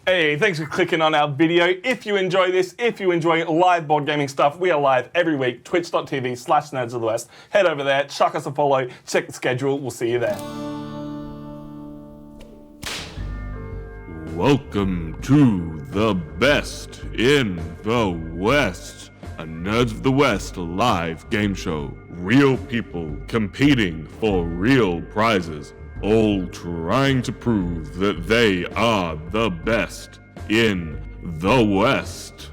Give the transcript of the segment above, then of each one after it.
Hey, thanks for clicking on our video. If you enjoy this, if you enjoy live board gaming stuff, we are live every week, twitch.tv/nerds of the west. Head over there, chuck us a follow, check the schedule, we'll see you there. Welcome to the best in the West, a Nerds of the West live game show. Real people competing for real prizes, all trying to prove that they are the best in the West.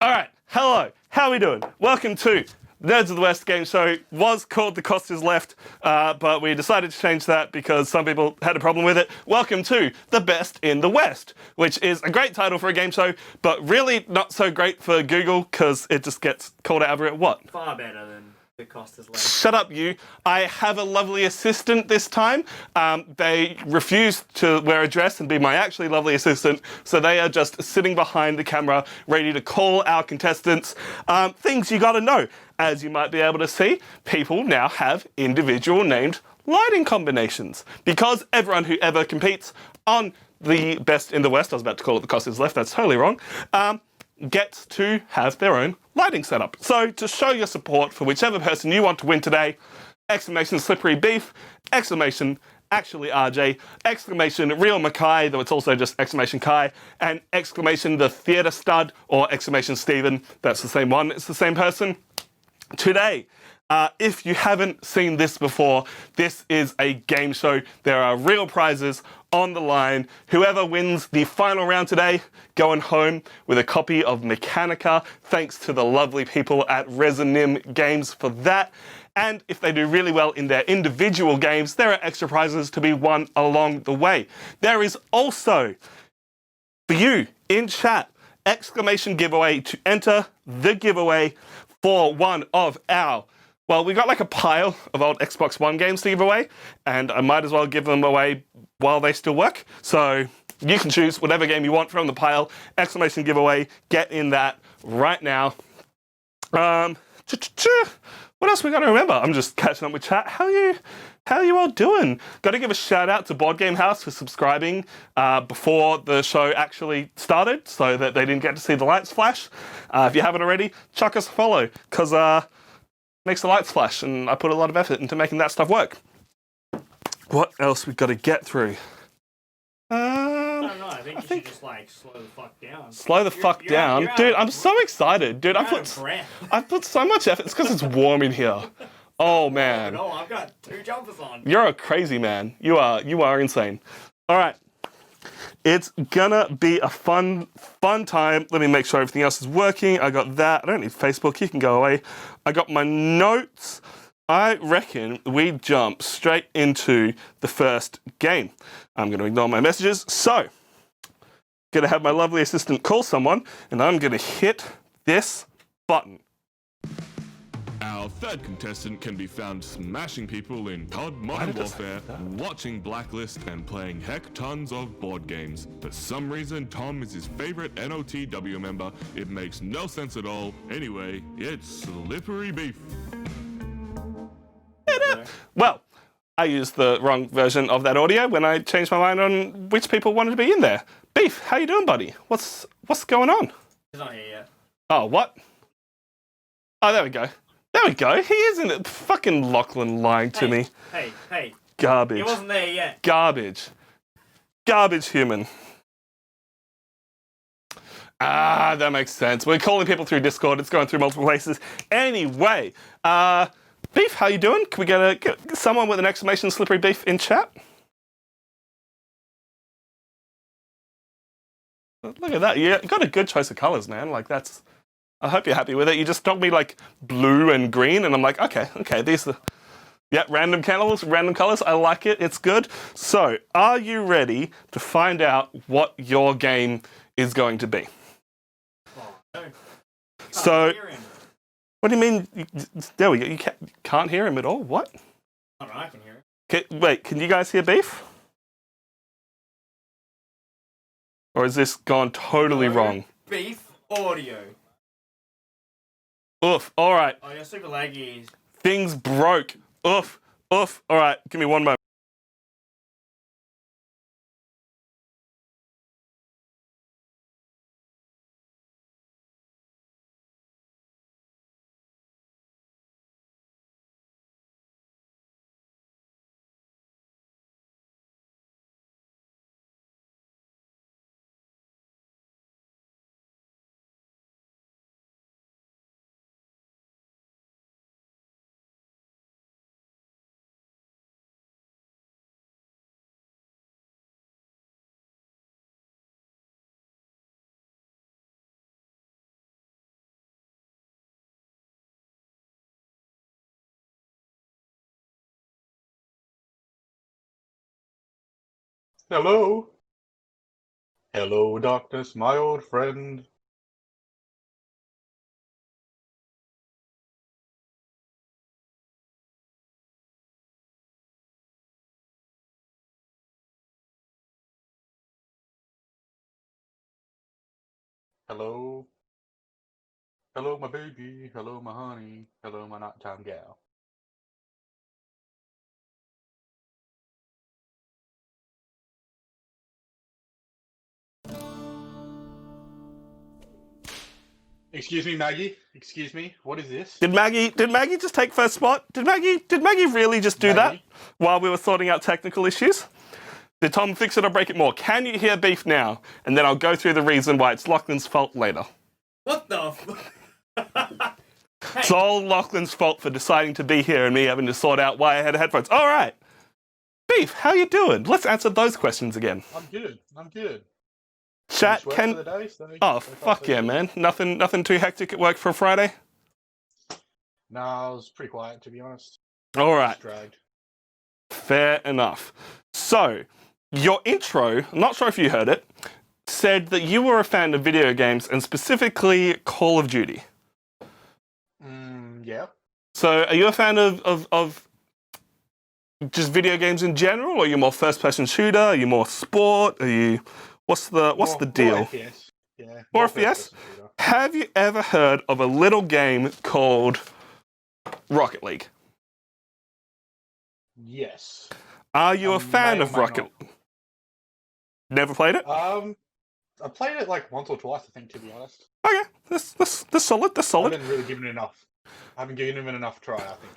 All right, hello, how are we doing? Welcome to Nerds of the West game show. Was called The Cost Is Left, but we decided to change that because some people had a problem with it. Welcome to The Best in the West, which is a great title for a game show, but really not so great for Google because it just gets called out over it. What? Far better than The Cost Is Left. Shut up, you. I have a lovely assistant this time. They refused to wear a dress and be my actually lovely assistant, so they are just sitting behind the camera, ready to call our contestants. Things you gotta know. As you might be able to see, people now have individual named lighting combinations. Because everyone who ever competes on the Best in the West, I was about to call it The Cost Is Left, that's totally wrong, gets to have their own lighting setup. So to show your support for whichever person you want to win today, exclamation slippery beef, exclamation actually RJ, exclamation real Mackay, though it's also just exclamation Kai, and exclamation the theatre stud, or exclamation Stephen, that's the same one, it's the same person. Today, if you haven't seen this before, this is a game show. There are real prizes on the line. Whoever wins the final round today, going home with a copy of Mechanica. Thanks to the lovely people at Resonim Games for that. And if they do really well in their individual games, there are extra prizes to be won along the way. There is also, for you in chat, exclamation giveaway to enter the giveaway for one of our, well, we got like a pile of old Xbox One games to give away, and I might as well give them away while they still work. So you can choose whatever game you want from the pile, exclamation giveaway, get in that right now. What else we got to remember? I'm just catching up with chat. How are you all doing? Got to give a shout out to Board Game House for subscribing before the show actually started so that they didn't get to see the lights flash. If you haven't already, chuck us a follow because it makes the lights flash and I put a lot of effort into making that stuff work. What else we got to get through? I don't know, I think you should just like slow the fuck down. Slow the fuck down? Dude, I'm so excited. Dude, I've put so much effort. It's because it's warm in here. Oh man. No, I've got 2 jumpers on. You're a crazy man. You are insane. All right. It's gonna be a fun time. Let me make sure everything else is working. I got that. I don't need Facebook. You can go away. I got my notes. I reckon we jump straight into the first game. I'm gonna ignore my messages. So, gonna have my lovely assistant call someone, and I'm gonna hit this button. Our third contestant can be found smashing people in COD Modern Warfare, watching Blacklist, and playing heck tons of board games. For some reason, Tom is his favorite NOTW member. It makes no sense at all. Anyway, it's Slippery Beef. Well, I used the wrong version of that audio when I changed my mind on which people wanted to be in there. Beef, how you doing, buddy? What's going on? He's not here yet. Oh, what? Oh, there we go. There we go. He isn't it. Fucking Lachlan lying to me. Hey. Garbage. He wasn't there yet. Garbage. Garbage human. Ah, that makes sense. We're calling people through Discord. It's going through multiple places. Anyway, Beef, how you doing? Can we get someone with an exclamation slippery beef in chat? Look at that. You got a good choice of colors, man. Like that's. I hope you're happy with it. You just told me like blue and green, and I'm like, okay, these are, yeah, random colors. I like it. It's good. So, are you ready to find out what your game is going to be? Oh, no. So, what do you mean? There we go. You can't hear him at all. What? I don't know, I can hear it. Wait, can you guys hear Beef? Or is this gone totally wrong? Beef audio. Oof. All right. Oh, you're super laggy. Things broke. Oof. All right. Give me one moment. Hello. Hello, darkness, my old friend. Hello. Hello, my baby. Hello, my honey. Hello, my nighttime gal. Excuse me, Maggie. Excuse me. What is this? Did Maggie just take first spot? Did Maggie really just do that while we were sorting out technical issues? Did Tom fix it or break it more? Can you hear beef now? And then I'll go through the reason why it's Lachlan's fault later. What the It's all Lachlan's fault for deciding to be here and me having to sort out why I had headphones. All right. Beef, how you doing? Let's answer those questions again. I'm good. Chat, Work can... for the day, so Oh, so far, fuck so yeah, good. man. Nothing too hectic at work for a Friday? Nah, I was pretty quiet, to be honest. All right. Just dragged. Fair enough. So, your intro, I'm not sure if you heard it, said that you were a fan of video games and specifically Call of Duty. Yeah. So, are you a fan of just video games in general, or are you more first-person shooter? Are you more sport? Are you... What's the deal? More FPS. Yeah. More first FPS? person shooter. Have you ever heard of a little game called Rocket League? Yes. Are you a fan may or of may Rocket? Never played it? I played it like once or twice, I think, to be honest. Okay, that's solid. That's I solid. haven't really given it enough. I haven't given it enough try, I think.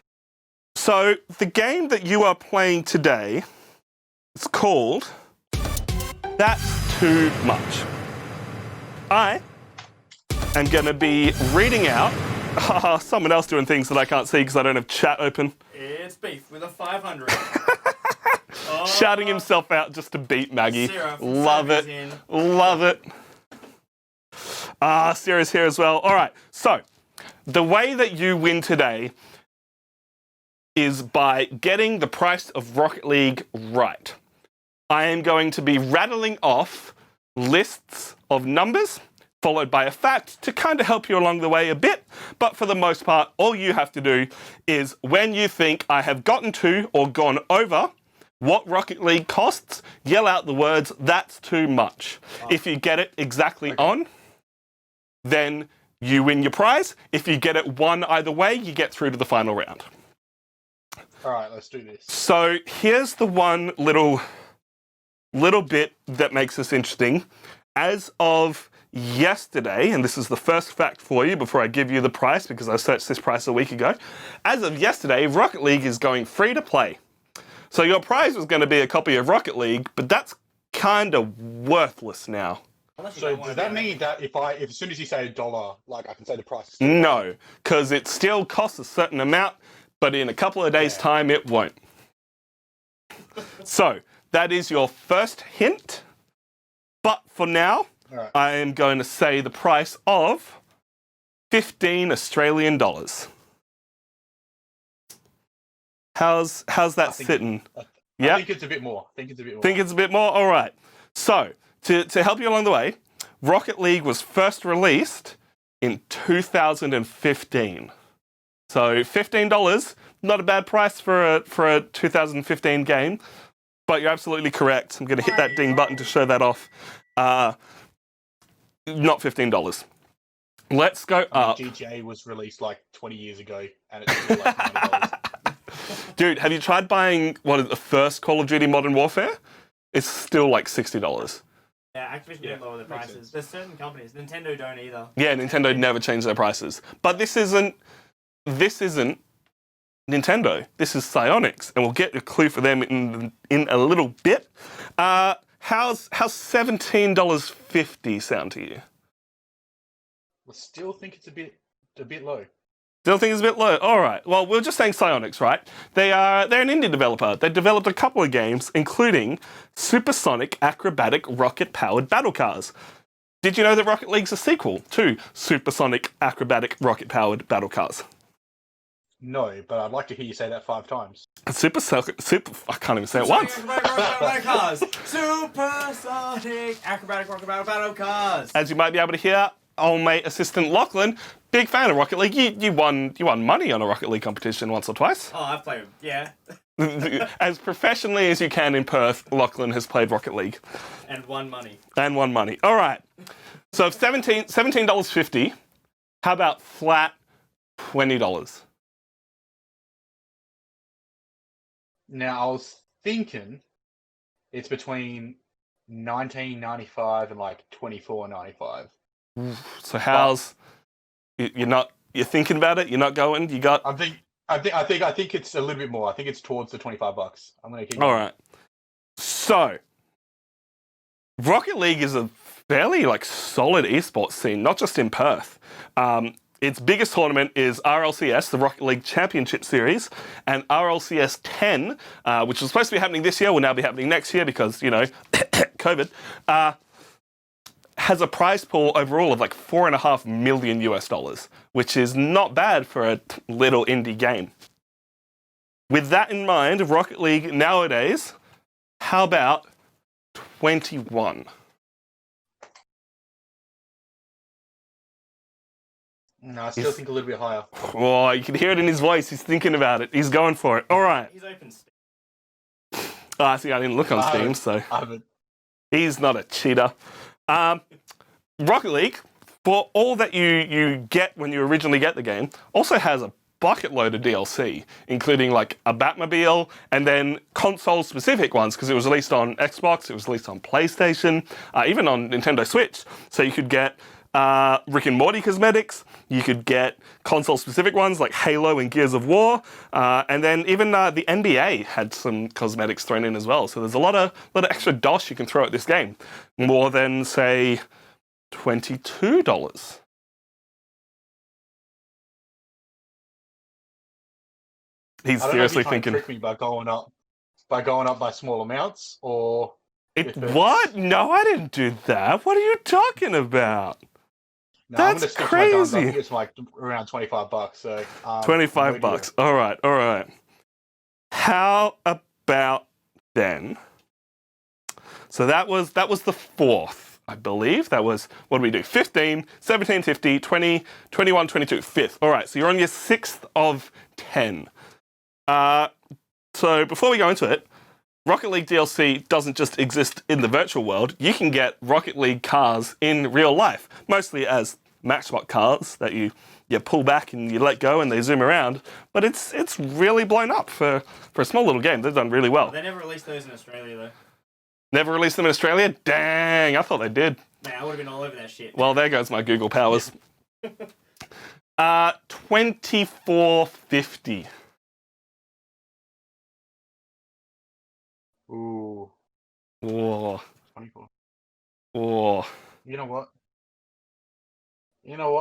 So the game that you are playing today is called That's Too Much. I am going to be reading out someone else doing things that I can't see because I don't have chat open. It's Beef with a 500. Shouting himself out just to beat Maggie. Sarah from Love it. Sarah's in. Love it. Sarah's here as well. All right. So the way that you win today is by getting the price of Rocket League right. I am going to be rattling off lists of numbers followed by a fact to kind of help you along the way a bit. But for the most part, all you have to do is when you think I have gotten to or gone over what Rocket League costs, yell out the words, "That's too much." If you get it exactly on, then you win your prize. If you get it one either way, you get through to the final round. All right, let's do this. So here's the one little bit that makes this interesting. As of yesterday, and this is the first fact for you before I give you the price because I searched this price a week ago. As of yesterday, Rocket League is going free to play. So your prize was going to be a copy of Rocket League, but that's kind of worthless now. Unless you So don't want does to that do mean that if as soon as you say $1, like I can say the price? No, because it still costs a certain amount, but in a couple of days' time, it won't. So that is your first hint. But for now, Right. I am going to say the price of 15 Australian dollars. How's that sitting? I think it's a bit more. Think it's a bit more? All right. So, to help you along the way, Rocket League was first released in 2015. So $15, not a bad price for a 2015 game, but you're absolutely correct. I'm going to hit that ding button to show that off. Not $15. Let's go up. GTA was released like 20 years ago, and it's still like $90. Dude, have you tried buying the first Call of Duty Modern Warfare? It's still like $60. Yeah, Activision didn't lower the makes prices. sense. There's certain companies. Nintendo don't either. Yeah, Nintendo never changed their prices. But this isn't Nintendo. This is Psyonix, and we'll get a clue for them in a little bit. How's $17.50 sound to you? I still think it's a bit low. Still think it's a bit low. All right. Well, we're just saying Psyonix, right? They're an indie developer. They developed a couple of games, including supersonic acrobatic rocket-powered battle cars. Did you know that Rocket League's a sequel to supersonic acrobatic rocket-powered battle cars? No, but I'd like to hear you say that 5 times. Super. I can't even say it once. Acrobatic cars. Supersonic acrobatic battle cars. As you might be able to hear, old mate assistant Lachlan, big fan of Rocket League. You won money on a Rocket League competition once or twice. Oh, I've played. Yeah. As professionally as you can in Perth, Lachlan has played Rocket League. And won money. All right. So $17.50. How about flat $20? Now, I was thinking it's between $19.95 and like $24.95. So how's you're thinking about it? You're not going? You got? I think it's a little bit more. I think it's towards the $25. I'm gonna keep. All right. So Rocket League is a fairly solid esports scene, not just in Perth. Its biggest tournament is RLCS, the Rocket League Championship Series, and RLCS 10, which was supposed to be happening this year, will now be happening next year because, COVID, has a prize pool overall of $4.5 million US, which is not bad for a little indie game. With that in mind, Rocket League nowadays, how about 21? No, I still think a little bit higher. Oh, you can hear it in his voice. He's thinking about it. He's going for it. All right. He's open Steam. I think I didn't look on Steam, so I haven't. he's not a cheater. Rocket League, for all that you get when you originally get the game, also has a bucket load of DLC, including a Batmobile and then console-specific ones, because it was released on Xbox, it was released on PlayStation, even on Nintendo Switch. So you could get Rick and Morty cosmetics, you could get console-specific ones like Halo and Gears of War, and then even the NBA had some cosmetics thrown in as well. So there's a lot of extra dosh you can throw at this game. More than, say, $22. He's seriously thinking. Trick me by going up by small amounts, or what? No, I didn't do that. What are you talking about? No, That's crazy. I think it's around $25. So $25. All right. How about then? So that was the fourth, I believe. That was, what did we do? 15, 17, 50, 20, 21, 22, fifth. All right, so you're on your sixth of 10. So before we go into it, Rocket League DLC doesn't just exist in the virtual world. You can get Rocket League cars in real life, mostly as Matchbox cars that you pull back and you let go and they zoom around. But it's really blown up for a small little game. They've done really well. They never released those in Australia, though. Never released them in Australia? Dang, I thought they did. Man, I would have been all over that shit. Well, there goes my Google powers. $24.50. Ooh. Whoa. 24. Whoa. You know what?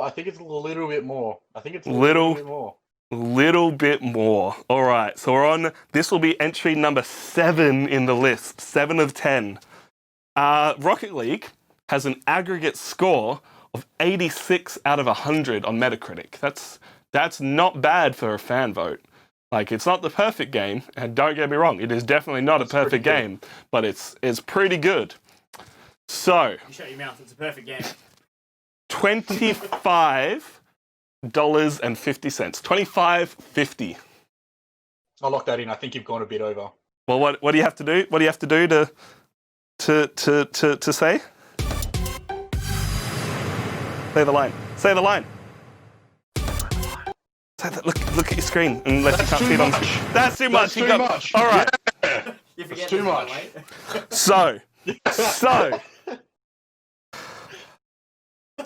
I think it's a little bit more. I think it's a little bit more. Little bit more. All right. So we're on. This will be entry number 7 in the list. 7 of 10. Rocket League has an aggregate score of 86 out of 100 on Metacritic. That's not bad for a fan vote. It's not the perfect game, and don't get me wrong, it is definitely not a perfect game, but it's pretty good. So, you shut your mouth. It's a perfect game. $25.50. $25.50. I'll lock that in. I think you've gone a bit over. Well, what do you have to do? What do you have to do to say? Say the line. Say the line. Look at your screen, unless you can't see it on. That's too much. That's too much. All right. Yeah. It's too much. So,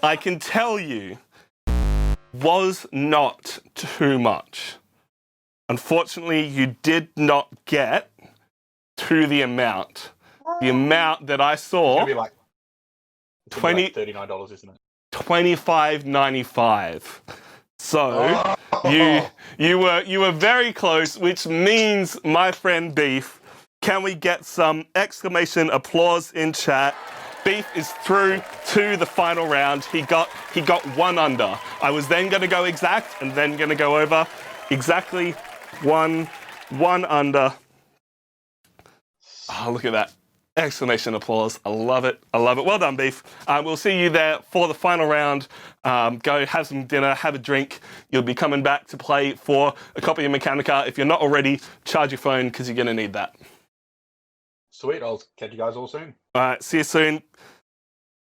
I can tell you, was not too much. Unfortunately, you did not get to the amount. The amount that I saw. It's gonna be like $39, isn't it? $25.95. So you were very close, which means, my friend Beef, can we get some exclamation applause in chat? Beef is through to the final round. He got 1 under. I was then going to go exact and then going to go over. Exactly one under. Oh, look at that. Exclamation applause. I love it. I love it. Well done, Beef. We'll see you there for the final round. Go have some dinner, have a drink. You'll be coming back to play for a copy of Mechanica. If you're not already, charge your phone because you're going to need that. Sweet. I'll catch you guys all soon. All right, see you soon.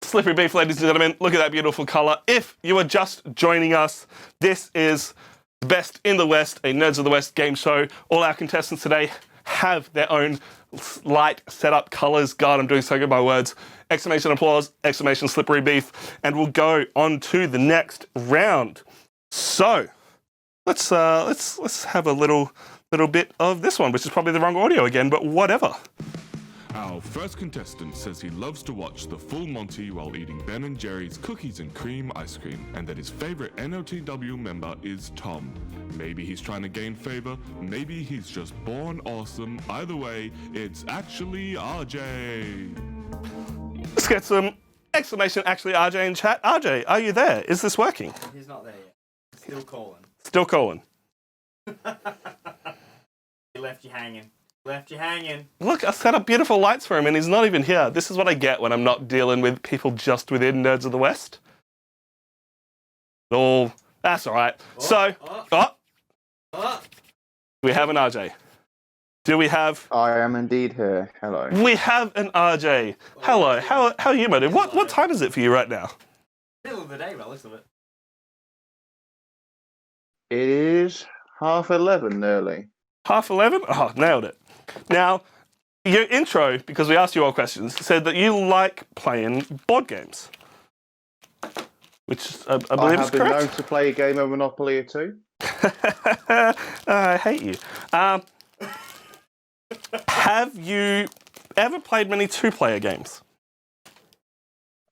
Slippery Beef, ladies and gentlemen. Look at that beautiful colour. If you are just joining us, this is the Best in the West, a Nerds of the West game show. All our contestants today have their own light setup colours. God, I'm doing so good by words. Exclamation applause, exclamation Slippery Beef. And we'll go on to the next round. So, let's have a little bit of this one, which is probably the wrong audio again, but whatever. Our first contestant says he loves to watch the Full Monty while eating Ben & Jerry's cookies and cream ice cream, and that his favorite NOTW member is Tom. Maybe he's trying to gain favor, maybe he's just born awesome. Either way, it's actually RJ. Let's get some exclamation actually RJ in chat. RJ, are you there? Is this working? He's not there yet. Still calling. Still calling. He left you hanging. Left you hanging. Look, I set up beautiful lights for him and he's not even here. This is what I get when I'm not dealing with people just within Nerds of the West. That's all right. We have an RJ. Do we have... I am indeed here. Hello. We have an RJ. Hello. How are you, my dude? What time is it for you right now? Middle of the day, by the looks of it. It is 11:30 nearly. 11:30? Oh, nailed it. Now, your intro, because we asked you all questions, said that you like playing board games. Which I believe is correct. I have been known to play a game of Monopoly or two. I hate you. Have you ever played many two-player games?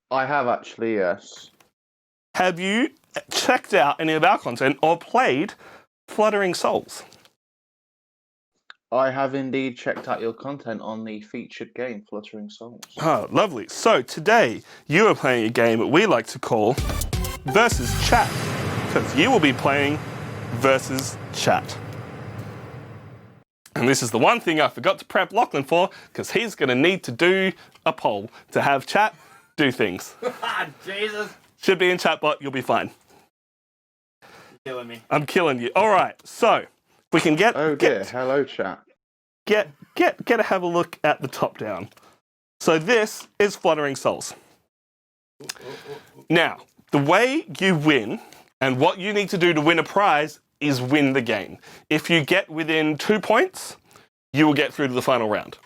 I have actually, yes. Have you checked out any of our content or played Fluttering Souls? I have indeed checked out your content on the featured game, Fluttering Souls. Oh, lovely. So today, you are playing a game we like to call Versus Chat, because you will be playing Versus Chat. And this is the one thing I forgot to prep Lachlan for, because he's going to need to do a poll to have chat do things. Jesus. Should be in chatbot, you'll be fine. You're killing me. I'm killing you. All right, so we can get... Oh dear, hello chat. Get to have a look at the top down. So this is Fluttering Souls. Now, the way you win and what you need to do to win a prize is win the game. If you get within 2 points, you will get through to the final round.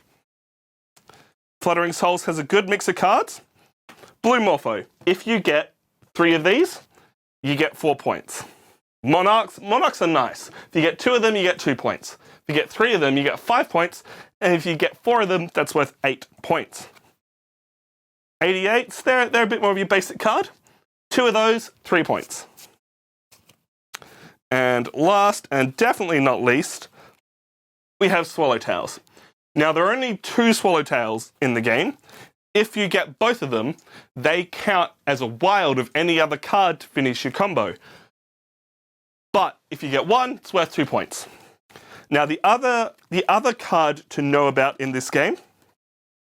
Fluttering Souls has a good mix of cards. Blue Morpho, if you get 3 of these, you get 4 points. Monarchs are nice. If you get 2 of them, you get 2 points. If you get 3 of them, you get 5 points. And if you get 4 of them, that's worth 8 points. 88s, they're a bit more of your basic card. 2 of those, 3 points. And last, and definitely not least, we have Swallowtails. Now, there are only 2 Swallowtails in the game. If you get both of them, they count as a wild of any other card to finish your combo. But if you get 1, it's worth 2 points. Now, the other card to know about in this game,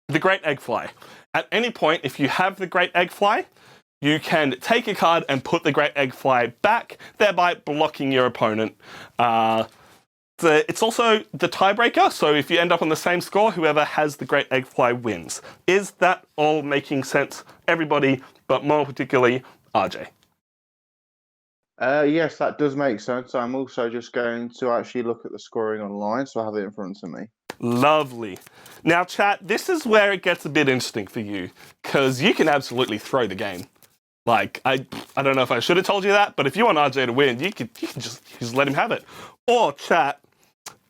the Great Eggfly. At any point, if you have the Great Eggfly, you can take a card and put the Great Eggfly back, thereby blocking your opponent. It's also the tiebreaker, so if you end up on the same score, whoever has the Great Eggfly wins. Is that all making sense? Everybody, but more particularly RJ. Yes, that does make sense. I'm also just going to actually look at the scoring online, so I have it in front of me. Lovely. Now, chat, this is where it gets a bit interesting for you, because you can absolutely throw the game. Like, I don't know if I should have told you that, but if you want RJ to win, you can just let him have it. Or, chat,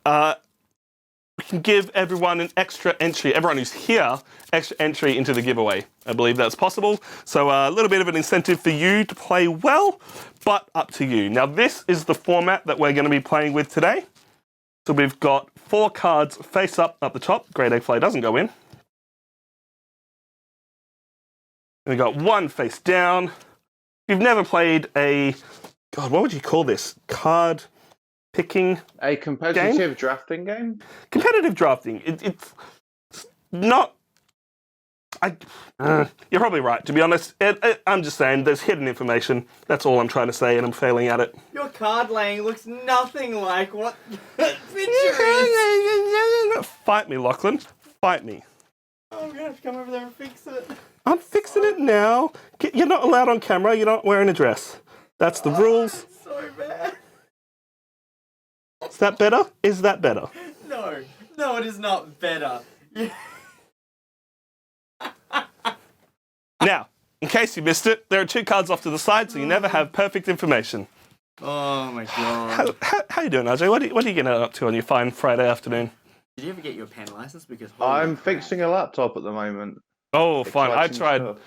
we can give everyone an extra entry, everyone who's here, extra entry into the giveaway. I believe that's possible. So a little bit of an incentive for you to play well, but up to you. Now, this is the format that we're going to be playing with today. So we've got 4 cards face up the top. Great Eggfly doesn't go in. And we've got 1 face down. If you've never played a... God, what would you call this? Card picking A competitive drafting game? competitive drafting. It's not. You're probably right. To be honest, I'm just saying there's hidden information. That's all I'm trying to say, and I'm failing at it. Your card laying looks nothing like what that picture is. Fight me, Lachlan. Fight me. Oh, I'm gonna have to come over there and fix it. I'm fixing it now. You're not allowed on camera. You're not wearing a dress. That's the rules. It's so bad. Is that better? Is that better? No, it is not better. Now, in case you missed it, there are 2 cards off to the side, so you never have perfect information. Oh my god. How you doing, RJ? What are you getting up to on your fine Friday afternoon? Did you ever get your pen license? Because I'm fixing a laptop at the moment. Oh, fine. I Exciting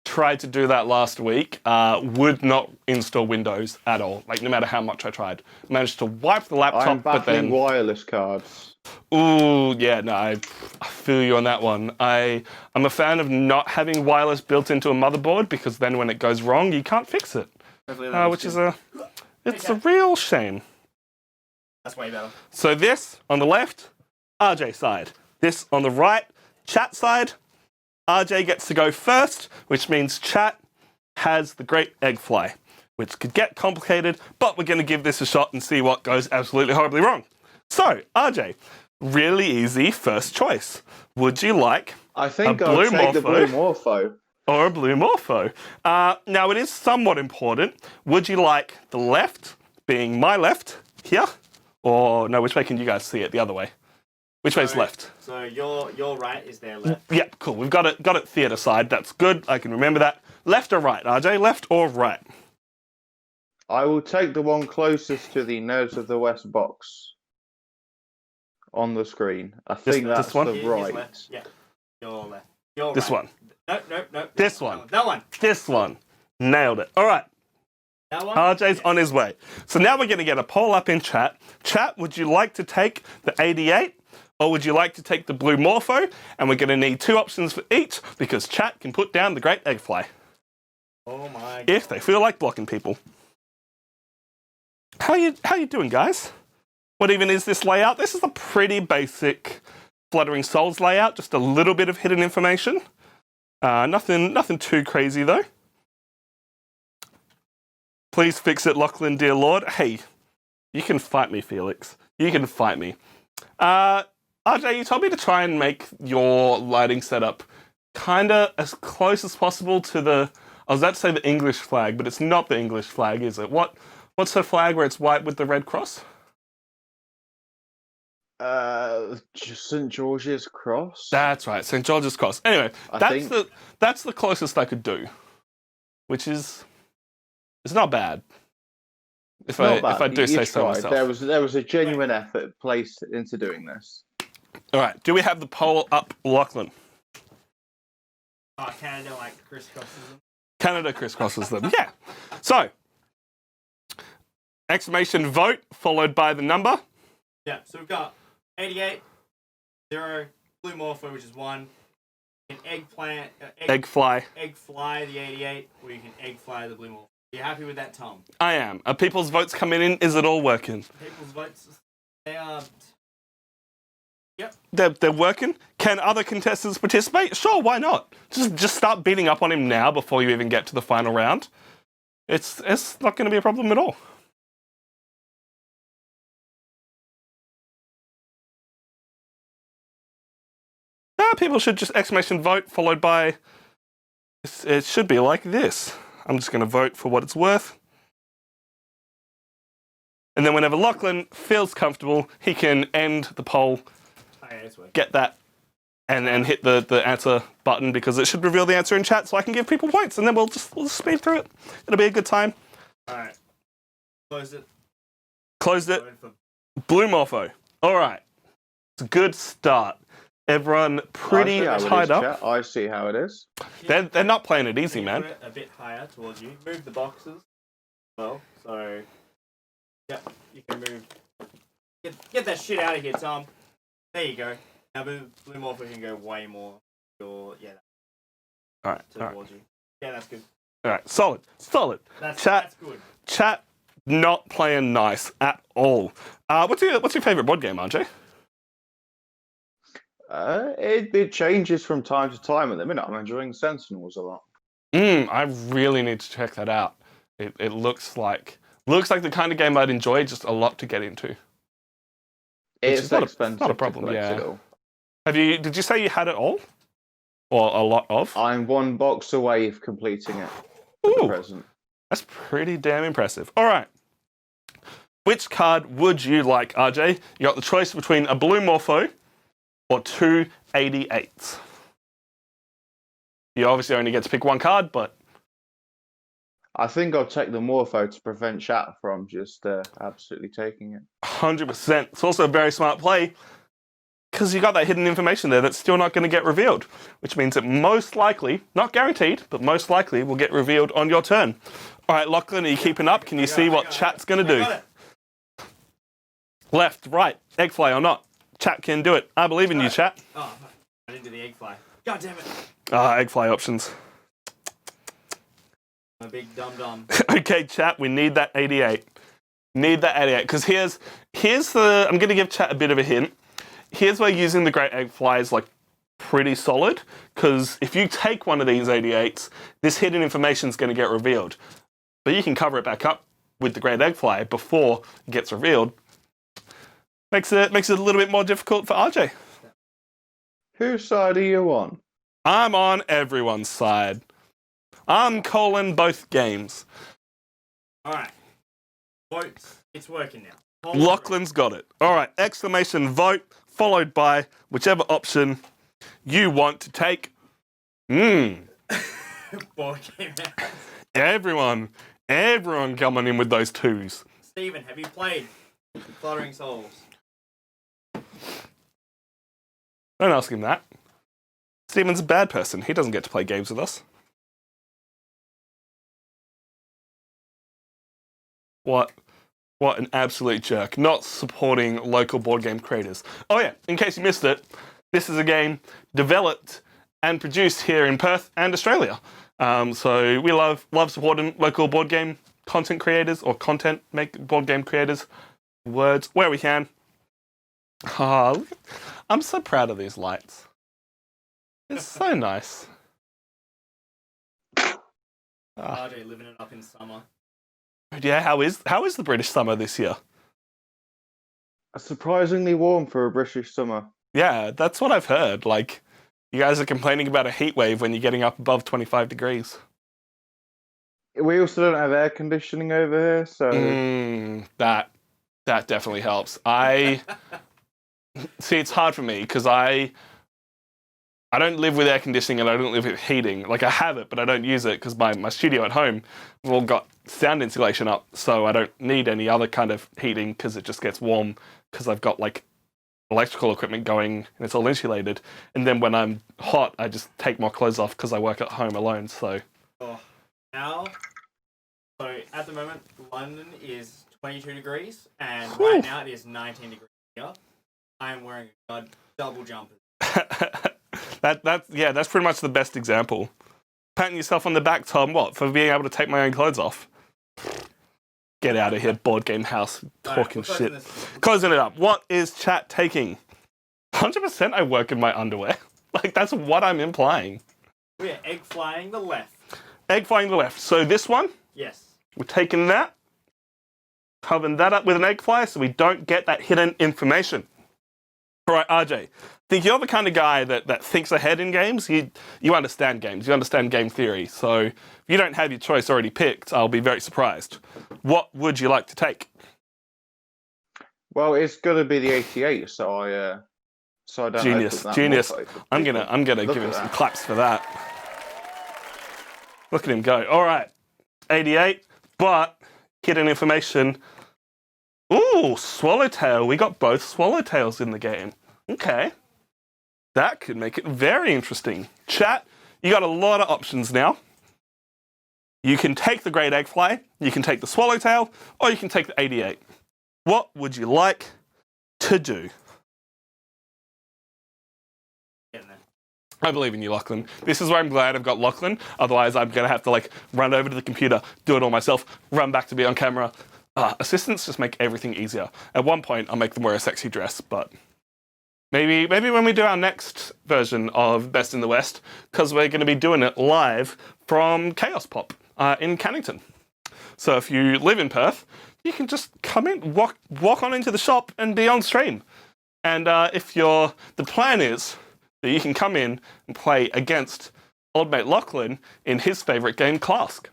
tried to do that last week. Would not install Windows at all. Like, no matter how much I tried. Managed to wipe the laptop, I'm but backing then... wireless cards. Ooh, yeah, no, I feel you on that one. I'm a fan of not having wireless built into a motherboard because then when it goes wrong, you can't fix it. Which is a real shame. That's way better. So this on the left, RJ side. This on the right, chat side. RJ gets to go first, which means chat has the great egg fly, which could get complicated, but we're going to give this a shot and see what goes absolutely horribly wrong. So, RJ, really easy first choice. Would you like I think a I'll blue take the morpho blue morpho. or a blue morpho? Now, it is somewhat important. Would you like the left being my left here? Or, no, which way can you guys see it? The other way. Which way's left? So your right is their left. Yep, cool. We've got it theatre side. That's good. I can remember that. Left or right, RJ? Left or right? I will take the one closest to the Nerds of the West box on the screen. I think that's one? the His right. left. Yeah. Your left. Your This right. one. No. This one. That one. This one. Nailed it. All right. That one. RJ's on his way. So now we're going to get a poll up in chat. Chat, would you like to take the 88 or would you like to take the blue morpho? And we're going to need 2 options for each because chat can put down the great egg fly Oh my god. if they feel like blocking people. How you doing, guys? What even is this layout? This is a pretty basic Fluttering Souls layout, just a little bit of hidden information. Nothing too crazy though. Please fix it, Lachlan, dear Lord. Hey, you can fight me, Felix. You can fight me. RJ, you told me to try and make your lighting setup kinda as close as possible to the, I was about to say the English flag, but it's not the English flag, is it? What's the flag where it's white with the red cross? St. George's Cross. That's right, St. George's Cross. Anyway, that's the closest I could do, which is it's not bad. If I do say so myself. There was a genuine effort placed into doing this. All right, do we have the poll up, Lachlan? Oh, Canada like crisscrosses them. Canada crisscrosses them. Yeah. So, exclamation vote followed by the number. Yeah, so we've got 88, 0, blue morpho, which is 1, an eggplant, Egg fly. egg fly the 88, or you can egg fly the blue morpho. Are you happy with that, Tom? I am. Are people's votes coming in? Is it all working? People's votes, they are. Yep. They're working. Can other contestants participate? Sure, why not? Just start beating up on him now before you even get to the final round. It's not going to be a problem at all. People should just exclamation vote followed by. It should be like this. I'm just going to vote for what it's worth. And then whenever Lachlan feels comfortable, he can end the poll, get that, and hit the answer button because it should reveal the answer in chat so I can give people points. And then we'll just speed through it. It'll be a good time. All right. Closed it. Closed it. Blue morpho. All right. It's a good start. Everyone pretty tied up. I see how it is. They're not playing it easy, man. Put it a bit higher towards you. Move the boxes. Well, so yep, you can move. Get that shit out of here, Tom. There you go. Now blue morpho can go way more. All right. Towards you. Yeah, that's good. All right. Solid. That's Chat. good. Chat. Not playing nice at all. What's your favorite board game, RJ? It changes from time to time. At the minute, I'm enjoying Sentinels a lot. I really need to check that out. It looks like the kind of game I'd enjoy, just a lot to get into. It's not expensive. not a problem, to collect yeah. it all. Did you say you had it all? Or a lot of? I'm one box away from completing it at the Ooh, present. that's pretty damn impressive. All right. Which card would you like, RJ? You got the choice between a blue Morpho or 2 88s. You obviously only get to pick one card, but I think I'll take the Morpho to prevent chat from just absolutely taking it. 100%. It's also a very smart play because you got that hidden information there that's still not going to get revealed, which means it most likely, not guaranteed, but most likely will get revealed on your turn. All right, Lachlan, are you keeping up? Can you see what chat's going to do? Left, right, egg fly or not? Chat can do it. I believe in you, chat. Oh, I didn't do the egg fly. God damn it. Egg fly options. I'm a big dum-dum. Okay, chat, we need that 88. Need that 88. Because here's the... I'm going to give chat a bit of a hint. Here's where using the great egg fly is like pretty solid. Because if you take one of these 88s, this hidden information is going to get revealed. But you can cover it back up with the great egg fly before it gets revealed. Makes it a little bit more difficult for RJ. Whose side are you on? I'm on everyone's side. I'm calling both games. Alright. Votes. It's working now. Lachlan's got it. All right, exclamation vote, followed by whichever option you want to take. Board game house. Everyone coming in with those twos. Stephen, have you played Fluttering Souls? Don't ask him that. Steven's a bad person. He doesn't get to play games with us. What an absolute jerk. Not supporting local board game creators. Oh yeah, in case you missed it, this is a game developed and produced here in Perth and Australia. So we love supporting local board game content creators or board game creators. Words where we can. I'm so proud of these lights. It's so nice. RJ living it up in summer. Yeah, how is the British summer this year? Surprisingly warm for a British summer. Yeah, that's what I've heard. Like, you guys are complaining about a heat wave when you're getting up above 25 degrees. We also don't have air conditioning over here, so... That definitely helps. See, it's hard for me because I don't live with air conditioning and I don't live with heating. Like, I have it, but I don't use it because my studio at home, we've all got sound insulation up, so I don't need any other kind of heating because it just gets warm because I've got, like, electrical equipment going and it's all insulated. And then when I'm hot, I just take my clothes off because I work at home alone, so... So, at the moment, London is 22 degrees, and Whew. right now it is 19 degrees here. I am wearing a double jumper. That's pretty much the best example. Patting yourself on the back, Tom, for being able to take my own clothes off. Get out of here, board game house, talking shit. Closing it up. What is chat taking? 100% I work in my underwear. Like, that's what I'm implying. We're egg flying the left. Egg flying the left. So this one, Yes. we're taking that, covering that up with an egg fly so we don't get that hidden information. All right, RJ, I think you're the kind of guy that thinks ahead in games. You understand games. You understand game theory. So if you don't have your choice already picked, I'll be very surprised. What would you like to take? Well, it's going to be the 88, so I don't Genius. I'm gonna give him some claps for that. Look at him go. All right, 88, but hidden information. Ooh, Swallowtail. We got both Swallowtails in the game. Okay. That could make it very interesting. Chat, you got a lot of options now. You can take the Great Eggfly, you can take the Swallowtail, or you can take the 88. What would you like to do? Getting there. I believe in you, Lachlan. This is where I'm glad I've got Lachlan. Otherwise, I'm going to have to run over to the computer, do it all myself, run back to be on camera. Assistants just make everything easier. At one point, I'll make them wear a sexy dress, but maybe when we do our next version of Best in the West, because we're going to be doing it live from Chaos Pop in Cannington. So if you live in Perth, you can just come in, walk on into the shop and be on stream. And the plan is that you can come in and play against old mate Lachlan in his favourite game, Clask.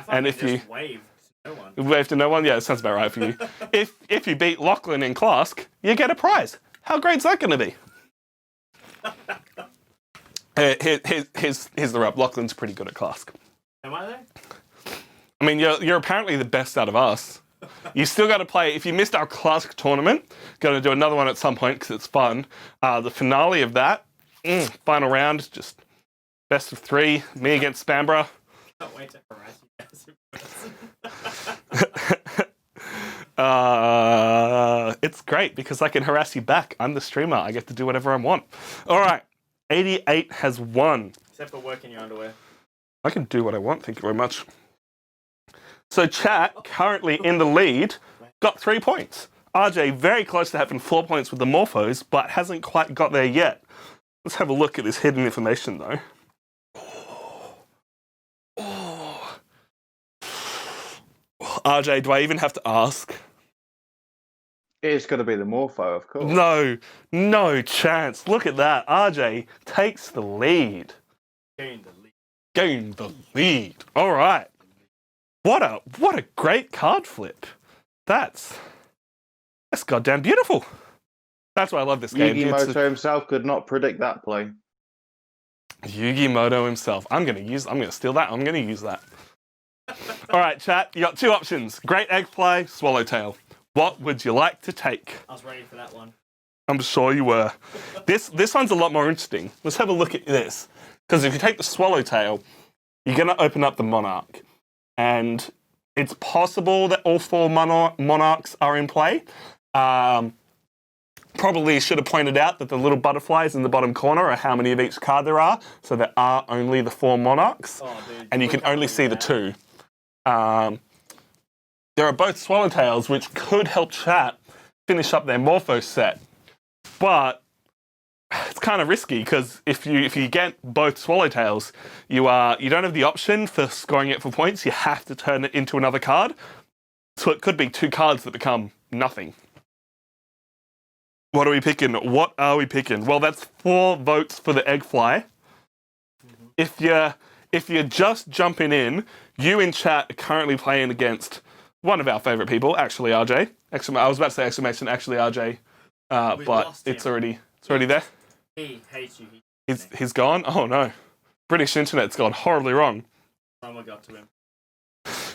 And if you wave to no one. Wave to no one? Yeah, it sounds about right for you. if you beat Lachlan in Clask, you get a prize. How great's that going to be? Here's the rub. Lachlan's pretty good at Clask. Am I though? I mean, you're apparently the best out of us. You still got to play. If you missed our Clask tournament, going to do another one at some point because it's fun. The finale of that, final round, just best of 3, me against Spambra. Can't wait to harass you guys. It's great because I can harass you back. I'm the streamer. I get to do whatever I want. All right, 88 has won. Except for working your underwear. I can do what I want. Thank you very much. So chat, currently in the lead, got 3 points. RJ very close to having 4 points with the Morphos, but hasn't quite got there yet. Let's have a look at this hidden information though. RJ, do I even have to ask? It's going to be the Morpho, of course. No chance. Look at that. RJ takes the lead. Gain the lead. All right. What a great card flip. That's goddamn beautiful. That's why I love this game. Yugimoto himself could not predict that play. Yugimoto himself. I'm gonna steal that. I'm gonna use that. All right, chat. You got 2 options: Great Egg Fly, Swallowtail. What would you like to take? I was ready for that one. I'm sure you were. This one's a lot more interesting. Let's have a look at this. Because if you take the Swallowtail, you're gonna open up the Monarch, and it's possible that all 4 Monarchs are in play. Probably should have pointed out that the little butterflies in the bottom corner are how many of each card there are. So there are only the 4 Monarchs, and you can only see the 2. There are both Swallowtails, which could help chat finish up their Morpho set, but it's kind of risky because if you get both Swallowtails, you don't have the option for scoring it for points. You have to turn it into another card, so it could be 2 cards that become nothing. What are we picking? What are we picking? Well, that's 4 votes for the Egg Fly. If you're just jumping in, you in chat are currently playing against one of our favourite people, actually RJ. I was about to say exclamation, actually RJ, but it's already there. He hates you. He's gone? Oh no. British internet's gone horribly wrong. Someone got to him.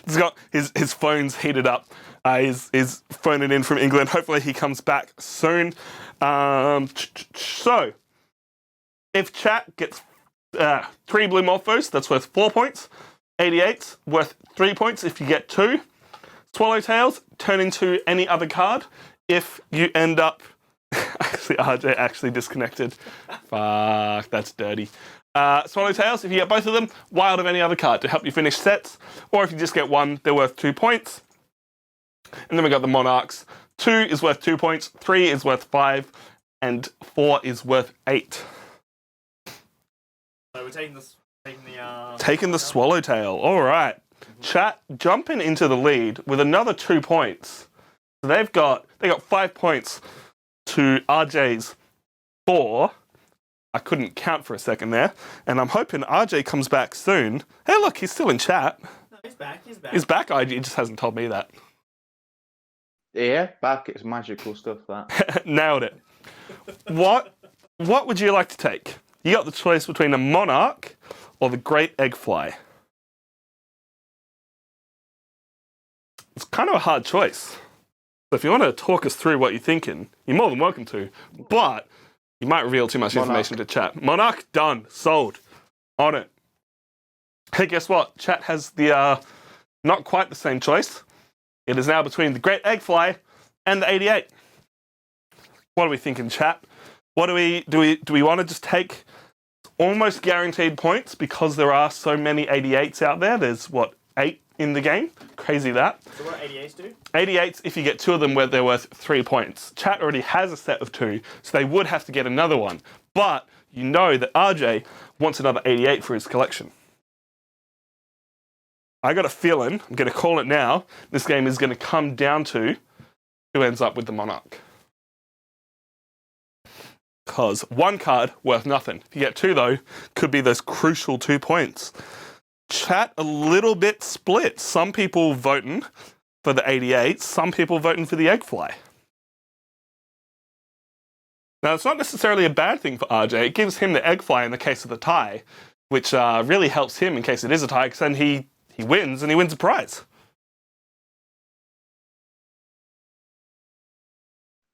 He's got his phone's heated up. He's phoning in from England. Hopefully he comes back soon. So, if chat gets 3 blue Morphos, that's worth 4 points. 88's worth 3 points if you get 2. Swallowtails turn into any other card if you end up... Actually, RJ actually disconnected. Fuck, that's dirty. Swallowtails, if you get both of them, wild of any other card to help you finish sets. Or if you just get 1, they're worth 2 points. And then we got the Monarchs. 2 is worth 2 points, 3 is worth 5, and 4 is worth 8. So we're taking the Swallowtail. All right. Chat jumping into the lead with another 2 points. So they got 5 points to RJ's 4. I couldn't count for a second there, and I'm hoping RJ comes back soon. Hey, look, he's still in chat. No, he's back. He's back. He just hasn't told me that. Yeah, back. It's magical stuff, that. Nailed it. What would you like to take? You got the choice between a Monarch or the Great Egg Fly. It's kind of a hard choice. So if you want to talk us through what you're thinking, you're more than welcome to. But you might reveal too much information to chat. Monarch, done. Sold. On it. Hey, guess what? Chat has the not quite the same choice. It is now between the Great Egg Fly and the 88. What are we thinking, chat? What do we want to just take almost guaranteed points because there are so many 88s out there? There's what, 8 in the game. Crazy that. So what do 88s do? 88s, if you get 2 of them, where they're worth 3 points. Chat already has a set of 2, so they would have to get another one. But you know that RJ wants another 88 for his collection. I got a feeling, I'm going to call it now, this game is going to come down to who ends up with the Monarch. Because 1 card, worth nothing. If you get 2, though, could be those crucial 2 points. Chat a little bit split. Some people voting for the 88, some people voting for the Eggfly. Now, it's not necessarily a bad thing for RJ. It gives him the Eggfly in the case of the tie, which really helps him in case it is a tie, because then he wins, and he wins a prize.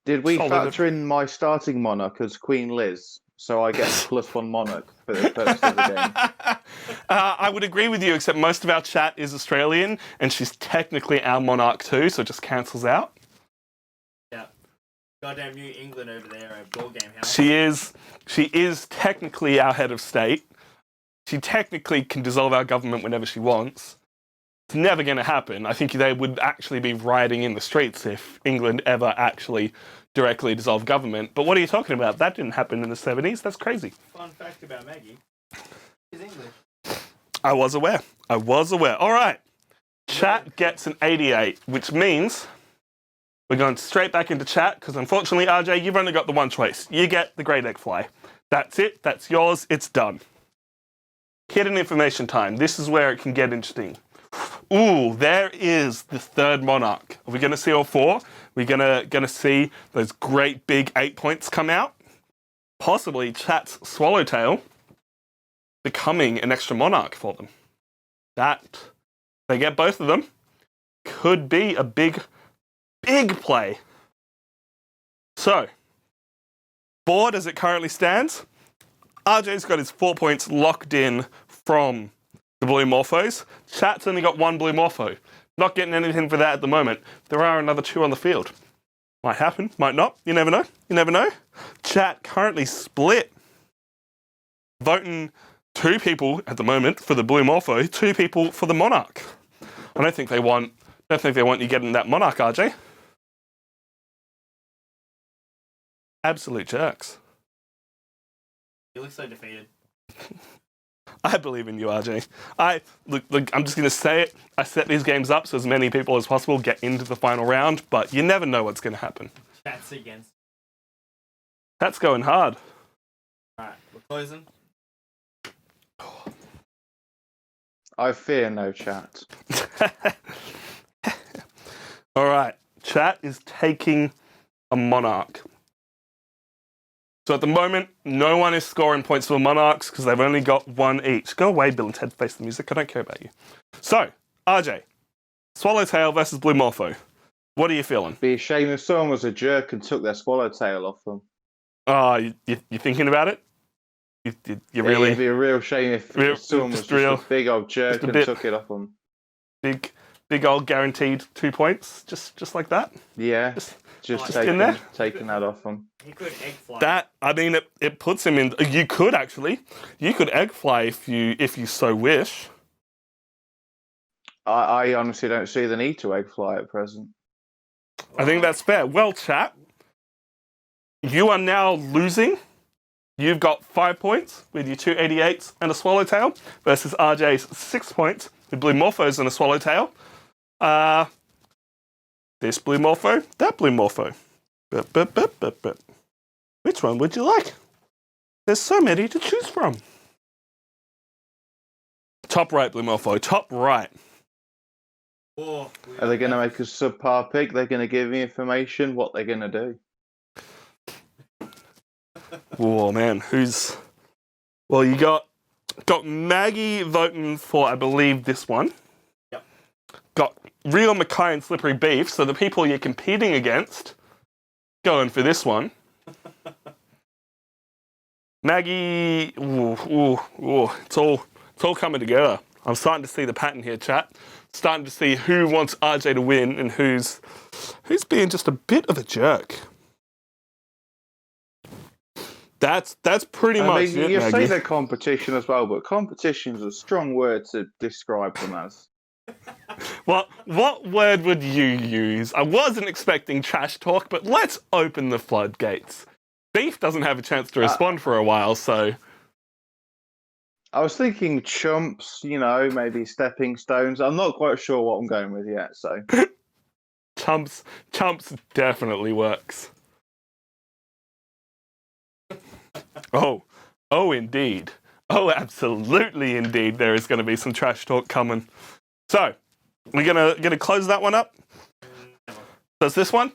Did we factor in my starting Monarch as Queen Liz, so I get +1 Monarch for the first of the game? I would agree with you, except most of our chat is Australian, and she's technically our Monarch too, so it just cancels out. Yeah. Goddamn New England over there at Ball Game House. She is technically our head of state. She technically can dissolve our government whenever she wants. It's never going to happen. I think they would actually be rioting in the streets if England ever actually directly dissolved government. But what are you talking about? That didn't happen in the 70s. That's crazy. Fun fact about Maggie. She's English. I was aware. All right. Chat gets an 88, which means we're going straight back into chat because unfortunately, RJ, you've only got the one choice. You get the Great Eggfly. That's it. That's yours. It's done. Hidden information time. This is where it can get interesting. Ooh, there is the 3rd Monarch. Are we going to see all 4? We're gonna see those great big 8 points come out. Possibly Chat's Swallowtail becoming an extra Monarch for them. That, they get both of them, could be a big play. So, board as it currently stands, RJ's got his 4 points locked in from the Blue Morphos. Chat's only got 1 Blue Morpho. Not getting anything for that at the moment. There are another 2 on the field. Might happen, might not. You never know. Chat currently split. Voting 2 people at the moment for the Blue Morpho, 2 people for the Monarch. I don't think they want you getting that Monarch, RJ. Absolute jerks. You look so defeated. I believe in you, RJ. Look, I'm just going to say it. I set these games up so as many people as possible get into the final round, but you never know what's going to happen. Chat's against. That's going hard. Alright, we're closing. I fear no chat. All right. Chat is taking a Monarch. So at the moment, no one is scoring points for Monarchs because they've only got 1 each. Go away, Bill and Ted, face the music. I don't care about you. So, RJ, Swallowtail versus Blue Morpho. What are you feeling? Be a shame if someone was a jerk and took their Swallowtail off them. Oh, you thinking about it? You really? It'd be a real shame if someone was just a big old jerk and took it off them. Big old guaranteed 2 points, just like that. Yeah, just taking that off them. He could Eggfly. That, I mean, it puts him in. You could Eggfly if you so wish. I honestly don't see the need to Eggfly at present. I think that's fair. Well, chat, you are now losing. You've got 5 points with your 2 88s and a Swallowtail versus RJ's 6 points with Blue Morphos and a Swallowtail. This Blue Morpho, that Blue Morpho. But. Which one would you like? There's so many to choose from. Top right, Blue Morpho. Top right. Oh, are they going to make a subpar pick? They're going to give me information. What they're going to do? Oh man, well, you got Maggie voting for, I believe, this one. Yep. Got Real Mackay and Slippery Beef, so the people you're competing against going for this one. Maggie, it's all coming together. I'm starting to see the pattern here, chat. Starting to see who wants RJ to win and who's being just a bit of a jerk. That's pretty much it, you Maggie. say they're competition as well, but competition's a strong word to describe them as. What word would you use? I wasn't expecting trash talk, but let's open the floodgates. Beef doesn't have a chance to respond for a while, so... I was thinking chumps, maybe stepping stones. I'm not quite sure what I'm going with yet, so. Chumps definitely works. Oh, indeed. Oh, absolutely, indeed. There is going to be some trash talk coming. So, we're gonna close that one up. Does this one?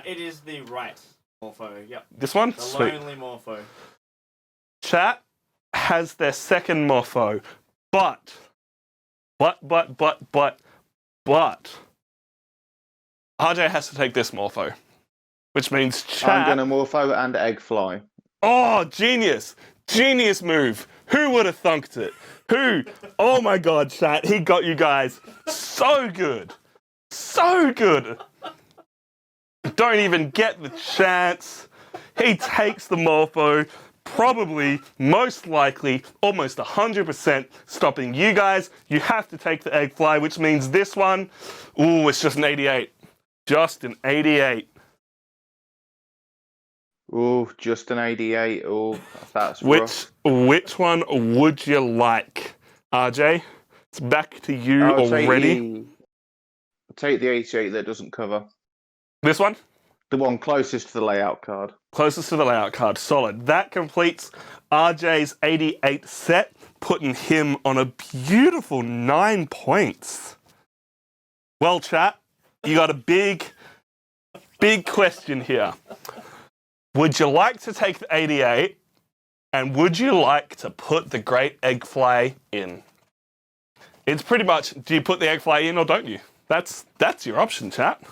It is the right morpho. Yep. This one? The Sweet. lonely morpho. Chat has their second morpho, but, RJ has to take this morpho, which means chat. I'm going to morpho and egg fly. Oh, genius! Genius move. Who would have thunked it? Who? Oh my God, chat. He got you guys. So good. So good. Don't even get the chance. He takes the morpho, probably, most likely, almost 100% stopping you guys. You have to take the egg fly, which means this one, ooh, it's just an 88. Just an 88. Oh, just an 88. Oh, that's rough. Which one would you like, RJ? It's back to you already. Take the 88 that doesn't cover. This one? The one closest to the layout card. Closest to the layout card. Solid. That completes RJ's 88 set, putting him on a beautiful 9 points. Well, chat, you got a big question here. Would you like to take the 88, and would you like to put the Great Egg Fly in? It's pretty much, do you put the egg fly in or don't you? That's your option, chat.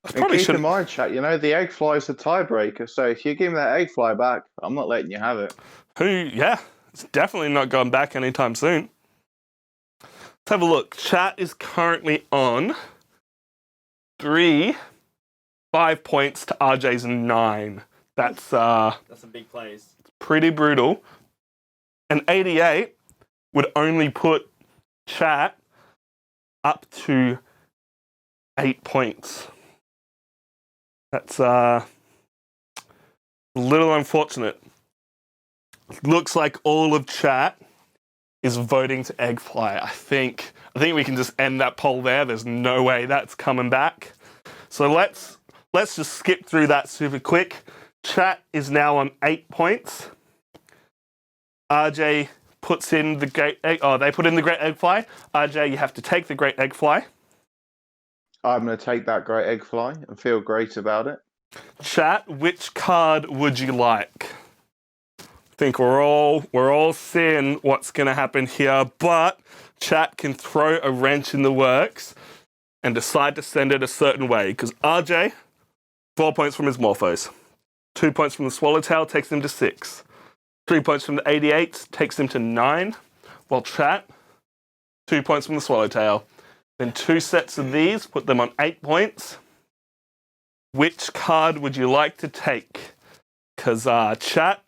Keep in mind, chat, the egg fly is a tiebreaker, so if you give me that egg fly back, I'm not letting you have it. It's definitely not going back anytime soon. Let's have a look. Chat is currently on 5 points to RJ's 9. That's some big plays. Pretty brutal. An 88 would only put chat up to 8 points. That's a little unfortunate. Looks like all of chat is voting to egg fly. I think we can just end that poll there. There's no way that's coming back. So let's just skip through that super quick. Chat is now on 8 points. RJ puts in the great egg. Oh, they put in the great egg fly. RJ, you have to take the great egg fly. I'm going to take that great egg fly and feel great about it. Chat, which card would you like? I think we're all seeing what's going to happen here, but chat can throw a wrench in the works and decide to send it a certain way. Because RJ, 4 points from his morphos. 2 points from the swallowtail takes him to 6. 3 points from the 88 takes him to 9. While chat, 2 points from the swallowtail. Then 2 sets of these, put them on 8 points. Which card would you like to take? Because chat,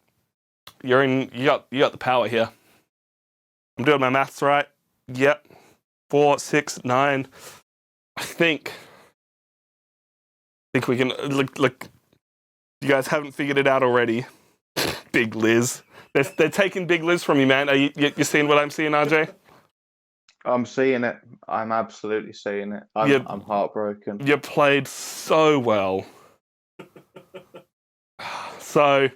you got the power here. I'm doing my maths right. Yep. 4, 6, 9. I think we can look. You guys haven't figured it out already. Big Liz. They're taking Big Liz from you, man. Are you seeing what I'm seeing, RJ? I'm seeing it. I'm absolutely seeing it. I'm heartbroken. You played so well. So,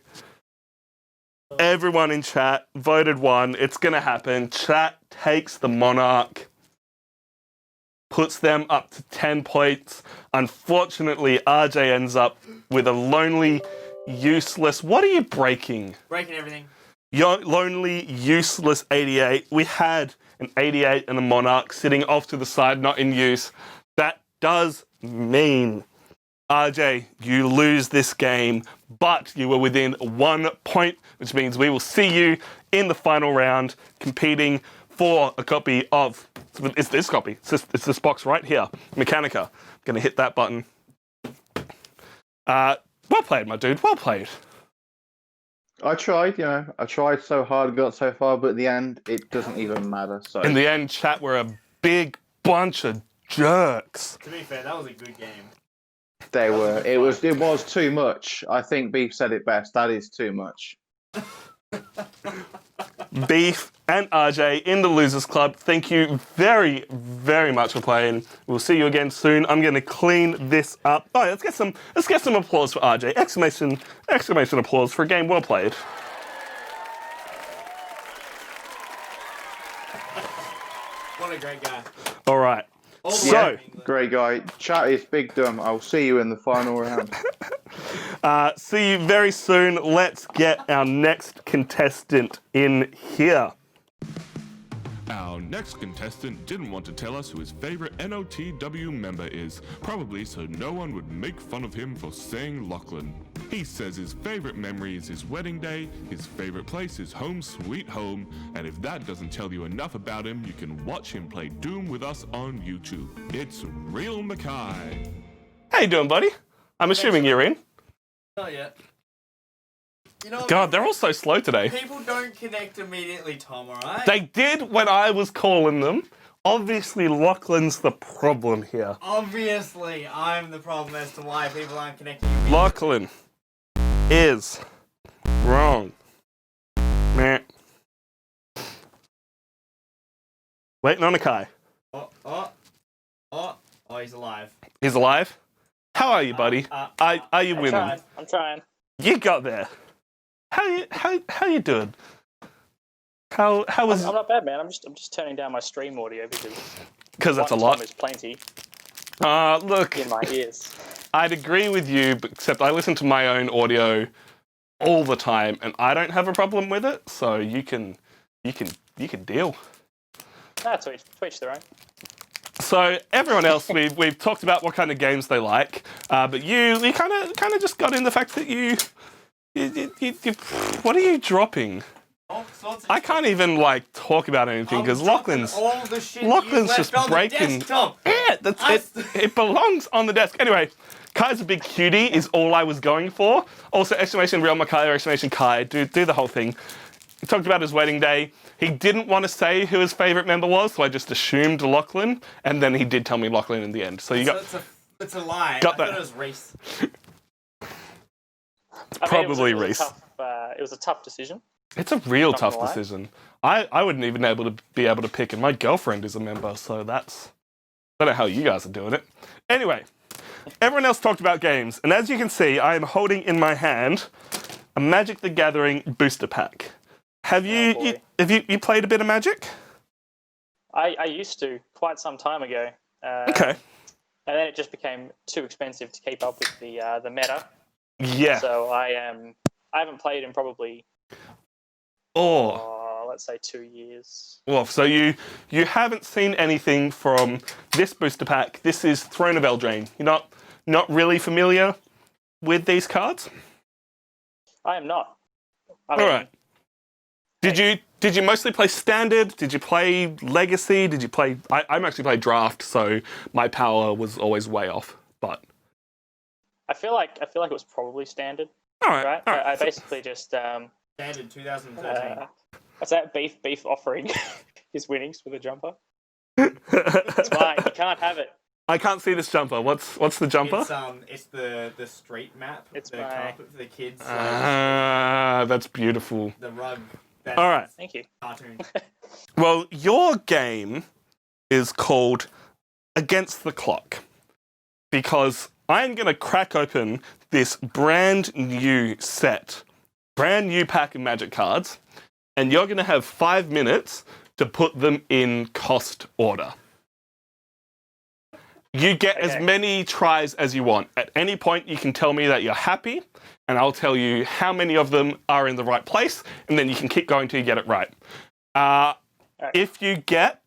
everyone in chat voted 1. It's going to happen. Chat takes the Monarch, puts them up to 10 points. Unfortunately, RJ ends up with a lonely, useless... What are you breaking? Breaking everything. Your lonely, useless 88. We had an 88 and a Monarch sitting off to the side, not in use. That does mean, RJ, you lose this game, but you were within 1 point, which means we will see you in the final round competing for a copy of... It's this copy. It's this box right here. Mechanica. I'm going to hit that button. Well played, my dude. Well played. I tried, I tried so hard, got so far, but at the end, it doesn't even matter. So in the end, chat were a big bunch of jerks. To be fair, that was a good game. They were. It was too much. I think Beef said it best. That is too much. Beef and RJ in the Losers Club, thank you very, very much for playing. We'll see you again soon. I'm going to clean this up. Oh, let's get some applause for RJ. Exclamation applause for a game well played. What a great guy. All right. All the So- way from England. Great guy. Chat is big dumb. I'll see you in the final round. See you very soon. Let's get our next contestant in here. Our next contestant didn't want to tell us who his favorite NOTW member is, probably so no one would make fun of him for saying Lachlan. He says his favorite memory is his wedding day, his favorite place is home sweet home, and if that doesn't tell you enough about him, you can watch him play Doom with us on YouTube. It's Real Mackay. How you doing, buddy? I'm assuming you're in. Not yet. You know, God, they're all so slow today. people don't connect immediately, Tom, alright? They did when I was calling them. Obviously, Lachlan's the problem here. Obviously, I'm the problem as to why people aren't connecting immediately. Lachlan is wrong. Meh. Waiting on a Kai. Oh, he's alive. He's alive? How are you, buddy? Are you winning? I'm trying. You got there. How you doing? How was? I'm not bad, man. I'm just turning down my stream audio Because that's a one lot. Tom is plenty Look, in my ears. I'd agree with you, but except I listen to my own audio all the time, and I don't have a problem with it. So you can deal. Nah, to each their own. So everyone else, we've talked about what kind of games they like, but you kind of just got in the fact that you what are you dropping? All sorts of I can't even talk about anything because Lachlan's all the shit Lachlan's you just left on the breaking. desktop. Yeah, it belongs on the desk. Anyway, Kai's a big cutie is all I was going for. Also, exclamation Real Mackay or exclamation Kai. Do the whole thing. He talked about his wedding day. He didn't want to say who his favourite member was, so I just assumed Lachlan, and then he did tell me Lachlan in the end. So you got It's a lie. Got I that. thought it was Reese. Probably it was Reese. It was a tough decision. It's a real Not tough gonna lie. decision. I wouldn't even be able to pick, and my girlfriend is a member, so that's... I don't know how you guys are doing it. Anyway, everyone else talked about games, and as you can see, I am holding in my hand a Magic the Gathering booster pack. Have you boy. you played a bit of Magic? I used to quite some time ago. Okay. And then it just became too expensive to keep up with the meta. Yeah. So I haven't played in probably let's say 2 years. Well, so you haven't seen anything from this booster pack. This is Throne of Eldraine. You're not really familiar with these cards? I am not. All right. Did you mostly play Standard? Did you play Legacy? Did you play... I'm actually played Draft, so my power was always way off. But I feel like it was probably Standard. all right. Right? All right. I basically just Standard 2013. what's that beef offering his winnings with a jumper. It's mine. You can't have it. I can't see this jumper. What's the jumper? It's the street map. It's the my- carpet for the kids. That's beautiful. The rug. All right. Thank you. Cartoon. Well, your game is called Against the Clock because I'm going to crack open this brand new pack of Magic cards, and you're going to have 5 minutes to put them in cost order. You get as many tries as you want. At any point, you can tell me that you're happy, and I'll tell you how many of them are in the right place, and then you can keep going till you get it right. If you get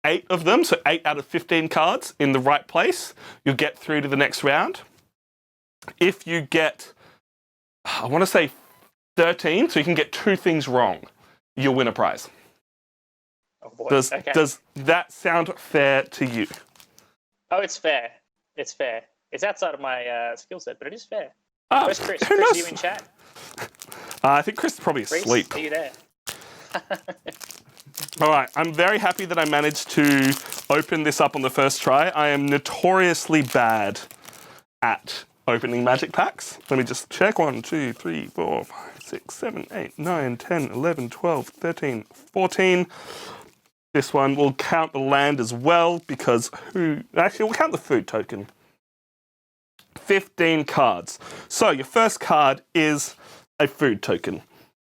8 of them, so 8 out of 15 cards in the right place, you'll get through to the next round. If you get, I want to say 13, so you can get 2 things wrong, you'll win a prize. Oh boy. Does that sound fair to you? Oh, it's fair. It's fair. It's outside of my skill set, but it is fair. Where's Chris? Who Chris, knows? are you in chat? I think Chris is probably Chris, asleep. are you there? All right, I'm very happy that I managed to open this up on the first try. I am notoriously bad at opening magic packs. Let me just check. 1, 2, 3, 4, 5, 6, 7, 8, 9, 10, 11, 12, 13, 14. This one will count the land as well because actually, we'll count the food token. 15 cards. So your first card is a food token.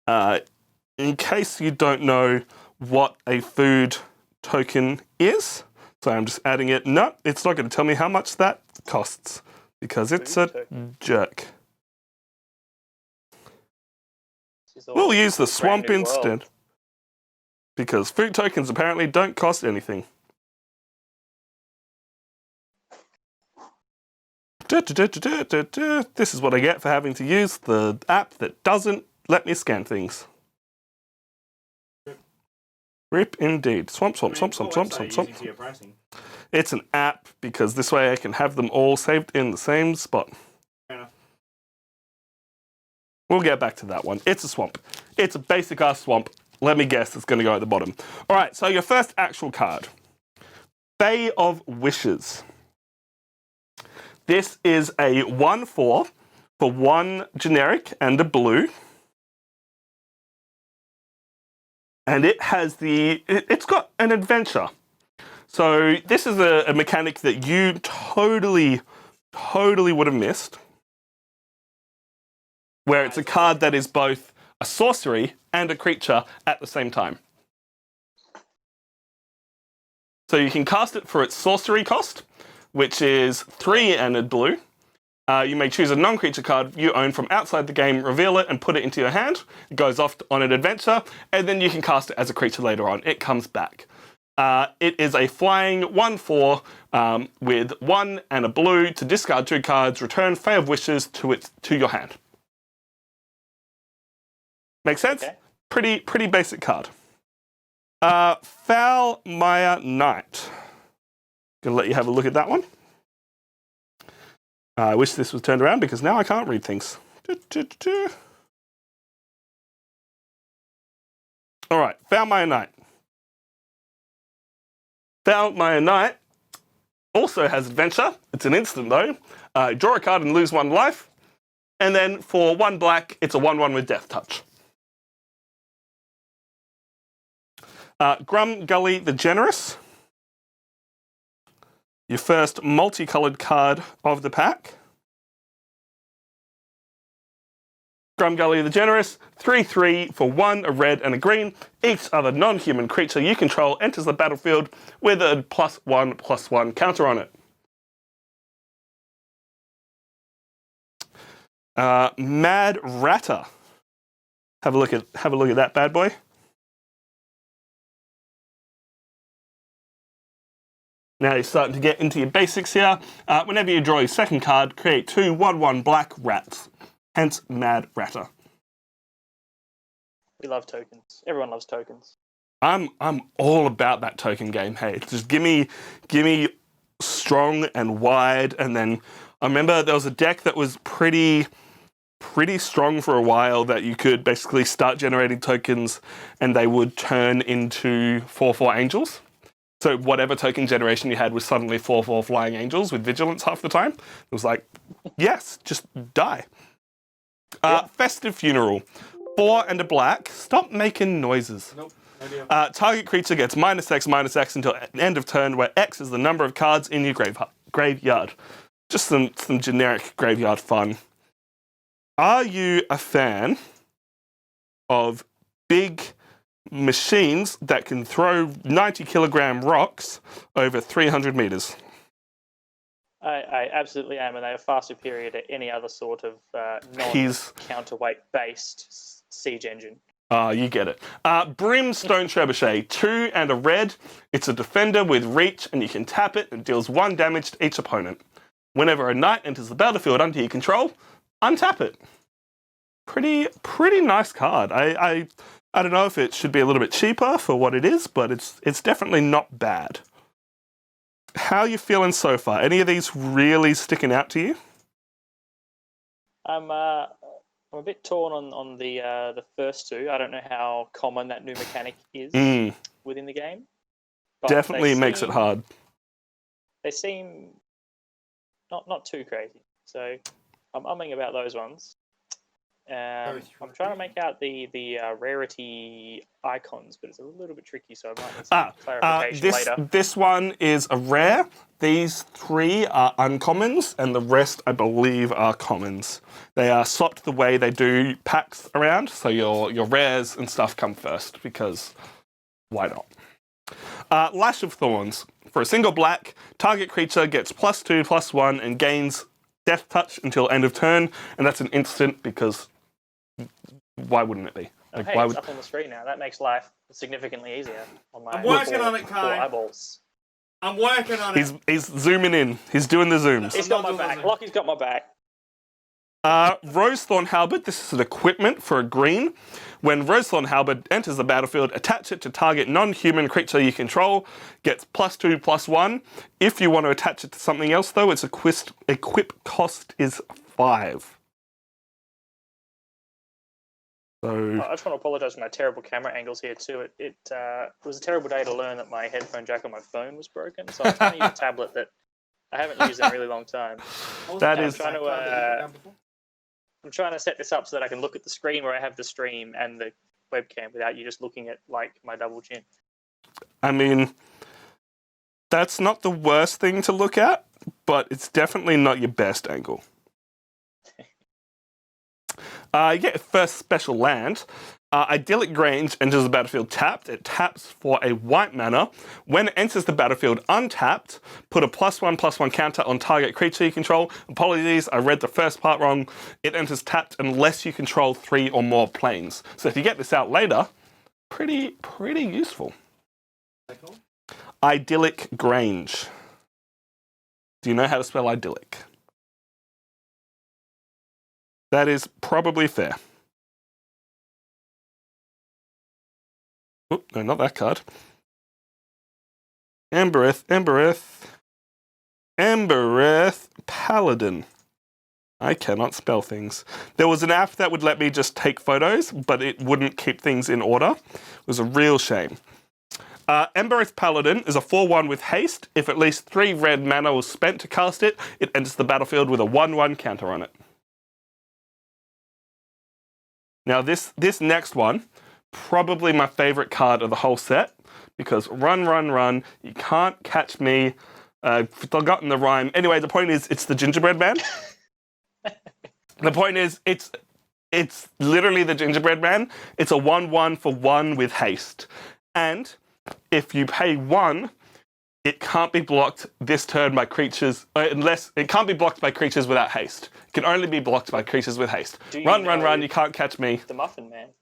In case you don't know what a food token is, so I'm just adding it. No, it's not going to tell me how much that costs because it's a jerk. We'll use the swamp instead because food tokens apparently don't cost anything. This is what I get for having to use the app that doesn't let me scan things. Rip indeed. Swamp. It's an app because this way I can have them all saved in the same spot. We'll get back to that one. It's a swamp. It's a basic ass swamp. Let me guess, it's going to go at the bottom. All right, so your first actual card. Bay of Wishes. This is a 1/4 for 1 generic and a blue. And it's got an adventure. So this is a mechanic that you totally would have missed. Where it's a card that is both a sorcery and a creature at the same time. So you can cast it for its sorcery cost, which is 3 and a blue. You may choose a non-creature card you own from outside the game, reveal it, and put it into your hand. It goes off on an adventure, and then you can cast it as a creature later on. It comes back. It is a flying 1/4 with 1 and a blue to discard 2 cards, return Bay of Wishes to your hand. Make sense? Okay. Pretty basic card. Foulmire Knight. Gonna let you have a look at that one. I wish this was turned around because now I can't read things. All right, Foulmire Knight. Foulmire Knight also has adventure. It's an instant though. Draw a card and lose 1 life. And then for 1 black, it's a 1/1 with Death Touch. Grumgully the Generous. Your first multicolored card of the pack. Grumgully the Generous, 3/3 for 1, a red and a green. Each other non-human creature you control enters the battlefield with a +1/+1 counter on it. Mad Ratter. Have a look at that bad boy. Now you're starting to get into your basics here. Whenever you draw your second card, create 2 1/1 black rats. Hence, Mad Ratter. We love tokens. Everyone loves tokens. I'm all about that token game. Hey, just give me strong and wide. And then I remember there was a deck that was pretty strong for a while that you could basically start generating tokens and they would turn into 4/4 angels. So whatever token generation you had was suddenly 4/4 flying angels with vigilance half the time. It was like, yes, just die. Festive Funeral. 4 and a black. Stop making noises. Nope. Target creature gets -X/-X until end of turn, where X is the number of cards in your graveyard. Just some generic graveyard fun. Are you a fan of big machines that can throw 90-kilogram rocks over 300 meters? I absolutely am, and they are far superior to any other sort of non-counterweight-based siege engine. You get it. Brimstone Trebuchet, 2 and a red. It's a defender with reach, and you can tap it and deals 1 damage to each opponent. Whenever a knight enters the battlefield under your control, untap it. Pretty nice card. I don't know if it should be a little bit cheaper for what it is, but it's definitely not bad. How are you feeling so far? Any of these really sticking out to you? I'm a bit torn on the first 2. I don't know how common that new mechanic is. within the game. But they Definitely makes it seem- hard. They seem not too crazy. So I'm umming about those ones. I'm trying to make out the rarity icons, but it's a little bit tricky, so I might need some clarification later. This one is a rare. These 3 are uncommons, and the rest, I believe, are commons. They are swapped the way they do packs around, so your rares and stuff come first, because why not? Lash of Thorns. For a single black, target creature gets +2/+1 and gains Death Touch until end of turn, and that's an instant because why wouldn't it be? Oh, hey, why it's up on the screen now. That makes life significantly easier on my I'm working on it, Kai. eyeballs. I'm working on it. He's zooming in. He's doing the zooms. He's got my back. Lockie's got my back. Rosethorn Halberd. This is an equipment for a green. When Rosethorn Halberd enters the battlefield, attach it to target non-human creature you control. Gets +2/+1. If you want to attach it to something else, though, its equip cost is 5. So I just want to apologise for my terrible camera angles here too. It was a terrible day to learn that my headphone jack on my phone was broken, so I'm trying to use a tablet that I haven't used in a really long time. I'm trying to set this up so that I can look at the screen where I have the stream and the webcam without you just looking at like my double chin. I mean, that's not the worst thing to look at, but it's definitely not your best angle. You get first special land. Idyllic Grange enters the battlefield tapped. It taps for a white mana. When it enters the battlefield untapped, put a +1/+1 counter on target creature you control. Apologies, I read the first part wrong. It enters tapped unless you control 3 or more planes. So if you get this out later, pretty useful. Cool. Idyllic Grange. Do you know how to spell idyllic? That is probably fair. Oop, no, not that card. Ambrose Paladin. I cannot spell things. There was an app that would let me just take photos, but it wouldn't keep things in order. It was a real shame. Ambrose Paladin is a 4/1 with haste. If at least 3 red mana was spent to cast it, it enters the battlefield with a 1/1 counter on it. Now this next one, probably my favorite card of the whole set, because run, you can't catch me. I've forgotten the rhyme. Anyway, the point is, it's the gingerbread man. The point is, it's literally the gingerbread man. It's a 1/1 for 1 with haste. And if you pay 1, it can't be blocked this turn by creatures, unless it can't be blocked by creatures without haste. It can only be blocked by creatures with haste. Run, you can't catch me. The Muffin Man.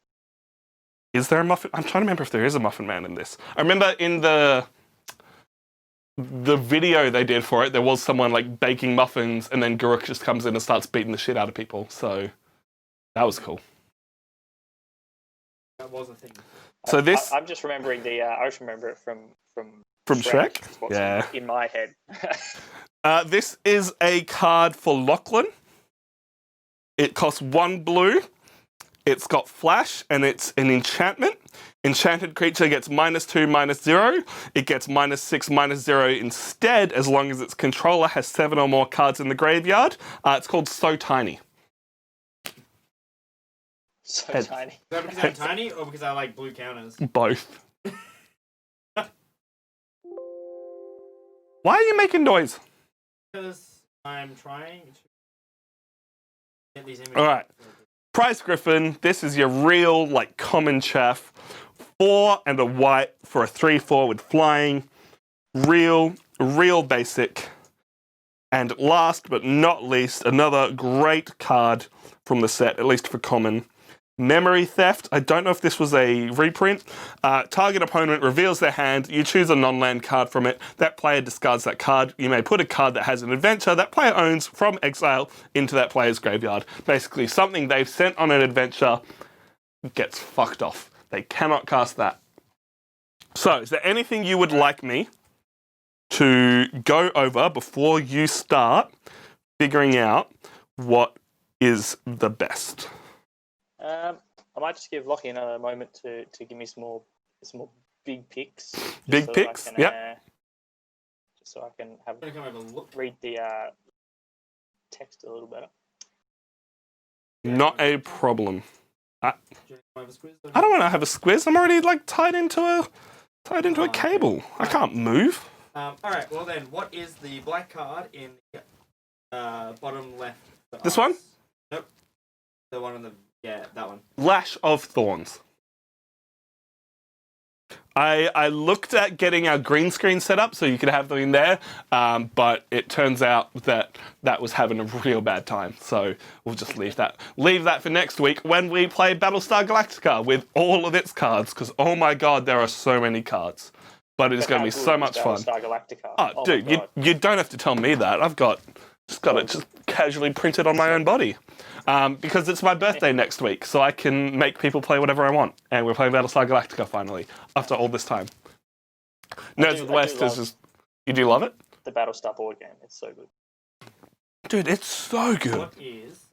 Is there a Muffin? I'm trying to remember if there is a Muffin Man in this. I remember in the video they did for it, there was someone like baking muffins, and then Guruk just comes in and starts beating the shit out of people. So that was cool. That was a thing. So this, I'm just remembering I just remember it from Shrek? It's what's Yeah. in my head. This is a card for Lachlan. It costs 1 blue. It's got flash, and it's an enchantment. Enchanted creature gets -2/-0. It gets -6/-0 instead, as long as its controller has 7 or more cards in the graveyard. It's called So Tiny. So tiny. Is that because I'm tiny or because I like blue counters? Both. Why are you making noise? Because I'm trying to get these images. All right. Price Griffin, this is your real, like, common chaff. 4 and a white for a 3/4 with flying. Real basic. And last but not least, another great card from the set, at least for common. Memory Theft. I don't know if this was a reprint. Target opponent reveals their hand. You choose a non-land card from it. That player discards that card. You may put a card that has an adventure that player owns from exile into that player's graveyard. Basically, something they've sent on an adventure gets fucked off. They cannot cast that. So, is there anything you would like me to go over before you start figuring out what is the best? I might just give Lockie another moment to give me some more big picks. Big picks, yep. Just so I can I'm gonna come over and look. read the text a little better. Not a problem. Do you want to have a squiz? I don't want to have a squiz. I'm already like tied into a cable. I can't move. All right. Well then, what is the black card in the bottom left? This one? Nope. The one on the that one. Lash of Thorns. I looked at getting our green screen set up so you could have them in there, but it turns out that was having a real bad time. So we'll just leave that for next week when we play Battlestar Galactica with all of its cards. Because oh my god, there are so many cards. But it's going to be so much fun. Battlestar Galactica. Oh, dude, you don't have to tell me that. I've got it casually printed on my own body. Because it's my birthday next week, so I can make people play whatever I want. And we're playing Battlestar Galactica finally, after all this time. Nerds of the West is just... You do love it? The Battlestar board game. It's so good. Dude, it's so good. What is...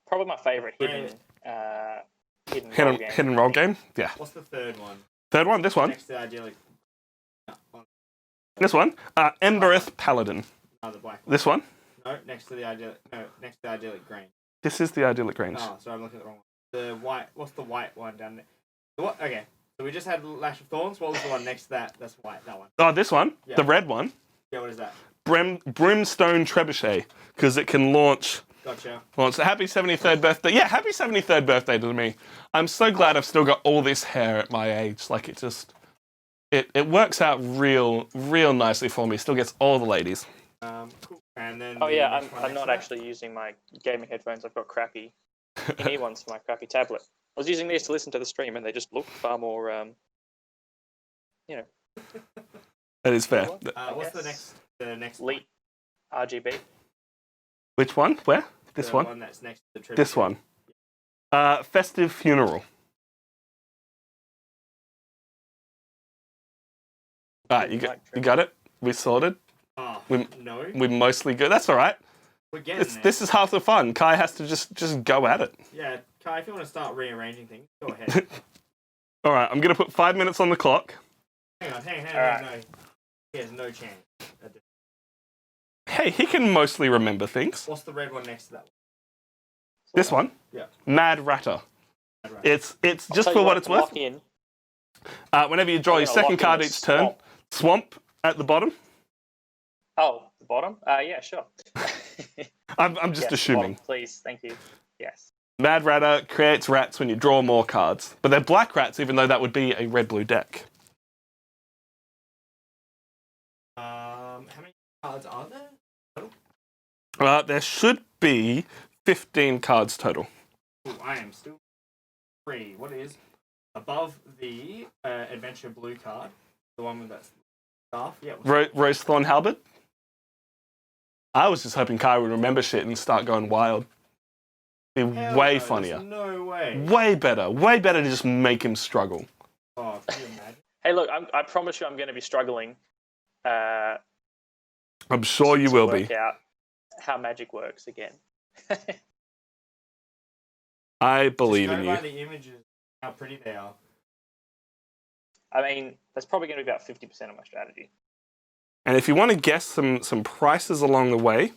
Probably my favourite hidden roll game? Yeah. What's the third one? Third one? This one? Next to the idyllic... This one? Ambrose Paladin. No, the black one. This one? No, next to the idyllic green. This is the idyllic range. Oh, sorry, I'm looking at the wrong one. The white. What's the white one down there? What? Okay, so we just had Lash of Thorns. What was the one next to that? That's white. That one. Oh, this one? Yeah. The red one? Yeah. What is that? Brimstone Trebuchet, because it can launch. Gotcha. Well, so happy 73rd birthday. Yeah, happy 73rd birthday to me. I'm so glad I've still got all this hair at my age. Like it just, it works out real nicely for me. Still gets all the ladies. Cool. And then I'm not actually using my gaming headphones. I've got crappy mini ones for my crappy tablet. I was using these to listen to the stream, and they just look far more, That is fair. What's the next Elite RGB. Which one? Where? This one? The one that's next to the tribute. This one. Festive Funeral. Alright, you got it? We sorted? Oh, no. We're mostly good. That's alright. We're getting there. This is half the fun. Kai has to just go at it. Yeah, Kai, if you want to start rearranging things, go ahead. Alright, I'm going to put 5 minutes on the clock. Hang on, right. no. He has no chance. Hey, he can mostly remember things. What's the red one next to that one? This one? Yeah. Mad Ratter. It's just I'll for tell what you it's worth. lock in. Whenever you draw your second card each turn, Swamp at the bottom. Oh, the bottom? Yeah, sure. I'm just assuming. Swamp, please, thank you. Yes. Mad Ratter creates rats when you draw more cards. But they're black rats, even though that would be a red-blue deck. How many cards are there? There should be 15 cards total. Ooh, I am still free. What is above the adventure blue card? The one with that staff? Yeah. Rose Thorn Halberd? I was just hoping Kai would remember shit and start going wild. Be way funnier. No way. Way better. Way better to just make him struggle. Oh, can you imagine? Hey, look, I promise you I'm going to be struggling. I'm sure you will be. Work out how magic works again. I believe Just in go you. by the images, how pretty they are. I mean, that's probably going to be about 50% of my strategy. And if you want to guess some prices along the way,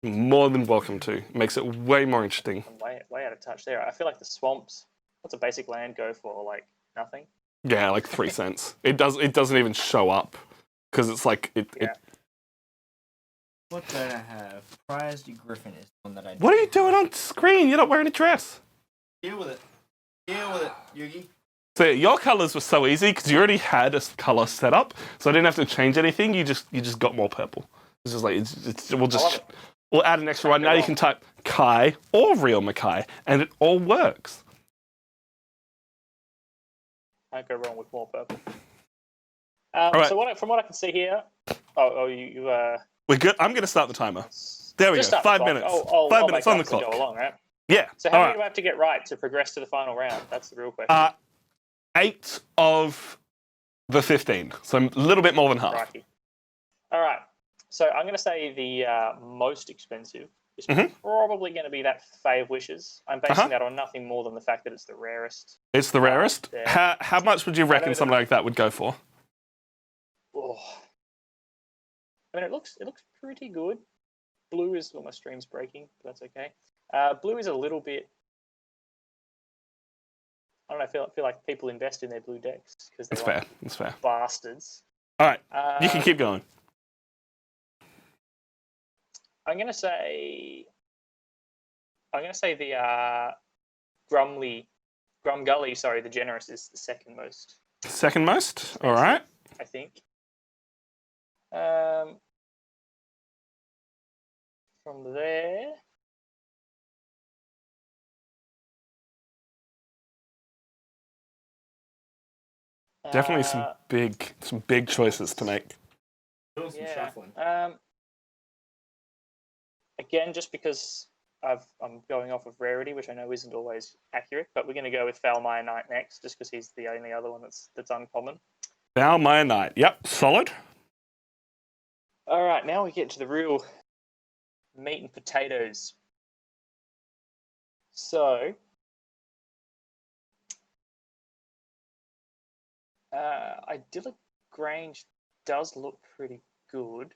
you're more than welcome to. It makes it way more interesting. I'm way out of touch there. I feel like the swamps. What's a basic land go for? Like nothing. Yeah, like 3 cents. It doesn't even show up because it's like it. What don't I have? Prized Griffin is the one that I. What are you doing on screen? You're not wearing a dress. Deal with it. Deal with it, Yugi. So your colors were so easy because you already had a color set up, so I didn't have to change anything. You just got more purple. It's just like we'll add an extra one. Now you can type Kai or Real Mackay, and it all works. Can't go wrong with more purple. right. So from what I can see here, you We're good. I'm going to start the timer. There we go. start 5 the clock. minutes. Oh, 5 minutes on the to clock. go along, right? Yeah. So how all many do I have to get right to progress to the final round? That's the real question. 8 of the 15, so a little bit more than half. Crikey. All right. So I'm going to say the most expensive is probably going to be that Fave Wishes. I'm basing that on nothing more than the fact that it's the rarest. It's the rarest. There. How much would you reckon something like that would go for? Oh. I mean, it looks pretty good. Blue is my stream's breaking, but that's okay. Blue is a little bit. I don't know. I feel like people invest in their blue decks because they're Fair. That's fair. bastards. All right, you can keep going. I'm gonna say the Grumgully. Sorry, the Generous is the second most. Second most. All right. I think. From there. Definitely some big choices to make. Doing some shuffling. Again, just because I'm going off of rarity, which I know isn't always accurate, but we're going to go with Foulmire Knight next, just because he's the only other one that's uncommon. Foulmire Knight. Yep, solid. All right, now we get to the real meat and potatoes. So, Idyllic Grange does look pretty good.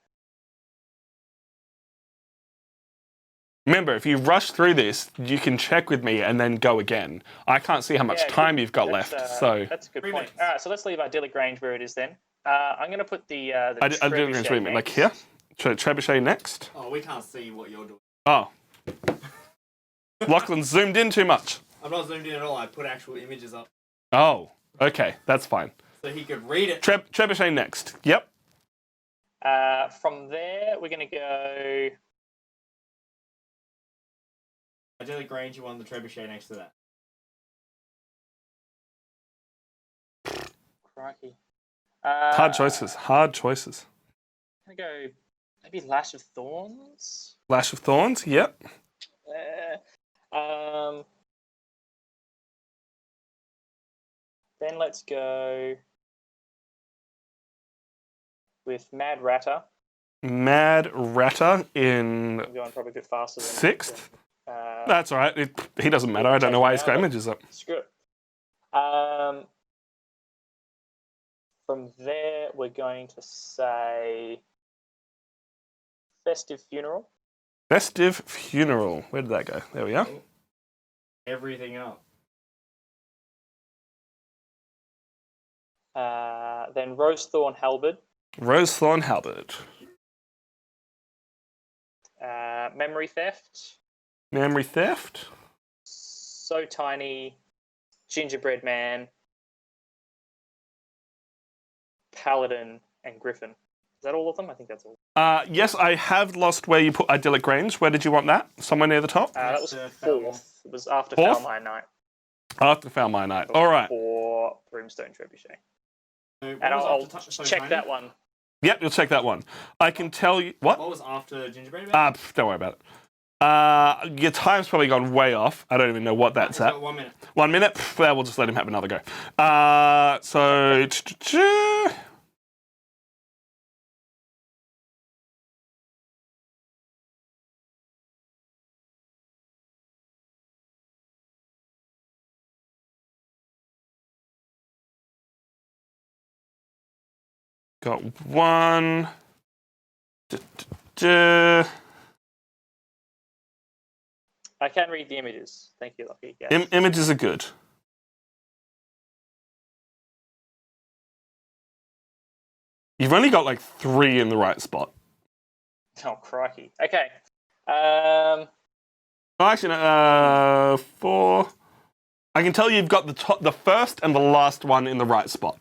Remember, if you rush through this, you can check with me and then go again. I can't see how much time you've got left, so... That's a good point. All right, so let's leave Idyllic Grange where it is then. I'm going to put the Idyllic Grange, wait a minute, like here? Trebuchet next? Oh, we can't see what you're doing. Oh. Lachlan's zoomed in too much. I'm not zoomed in at all. I put actual images up. Oh, okay, that's fine. So he could read it. Trebuchet next. Yep. From there, we're going to go... Idyllic Grange, you want the Trebuchet next to that. Crikey. Hard choices. I'm going to go maybe Lash of Thorns. Lash of Thorns, yep. Then let's go with Mad Ratter. Mad Ratter in I'm going probably a bit faster than 6th. That's all right. He doesn't matter. I don't know why he's got images up. Screw it. From there, we're going to say Festive Funeral. Festive Funeral. Where did that go? There we are. Everything up. Then Rosethorn Halberd. Rosethorn Halberd. Memory Theft. Memory Theft. So Tiny. Gingerbread Man. Paladin and Griffin. Is that all of them? I think that's all. Yes, I have lost where you put Idyllic Grange. Where did you want that? Somewhere near the top? That was 4th. It was after Fourth? Foulmire Knight. After Foulmire Knight. All right. For Brimstone Trebuchet. So And I'll check that one. Yep, you'll check that one. I can tell you... What? What was after Gingerbread Man? Don't worry about it. Your time's probably gone way off. I don't even know what that's at. 1 minute. 1 minute? Well, we'll just let him have another go. So... Got one. I can read the images. Thank you, Lucky. Yes. Images are good. You've only got like 3 in the right spot. Oh, crikey. Okay. Actually, 4. I can tell you've got the first and the last one in the right spot.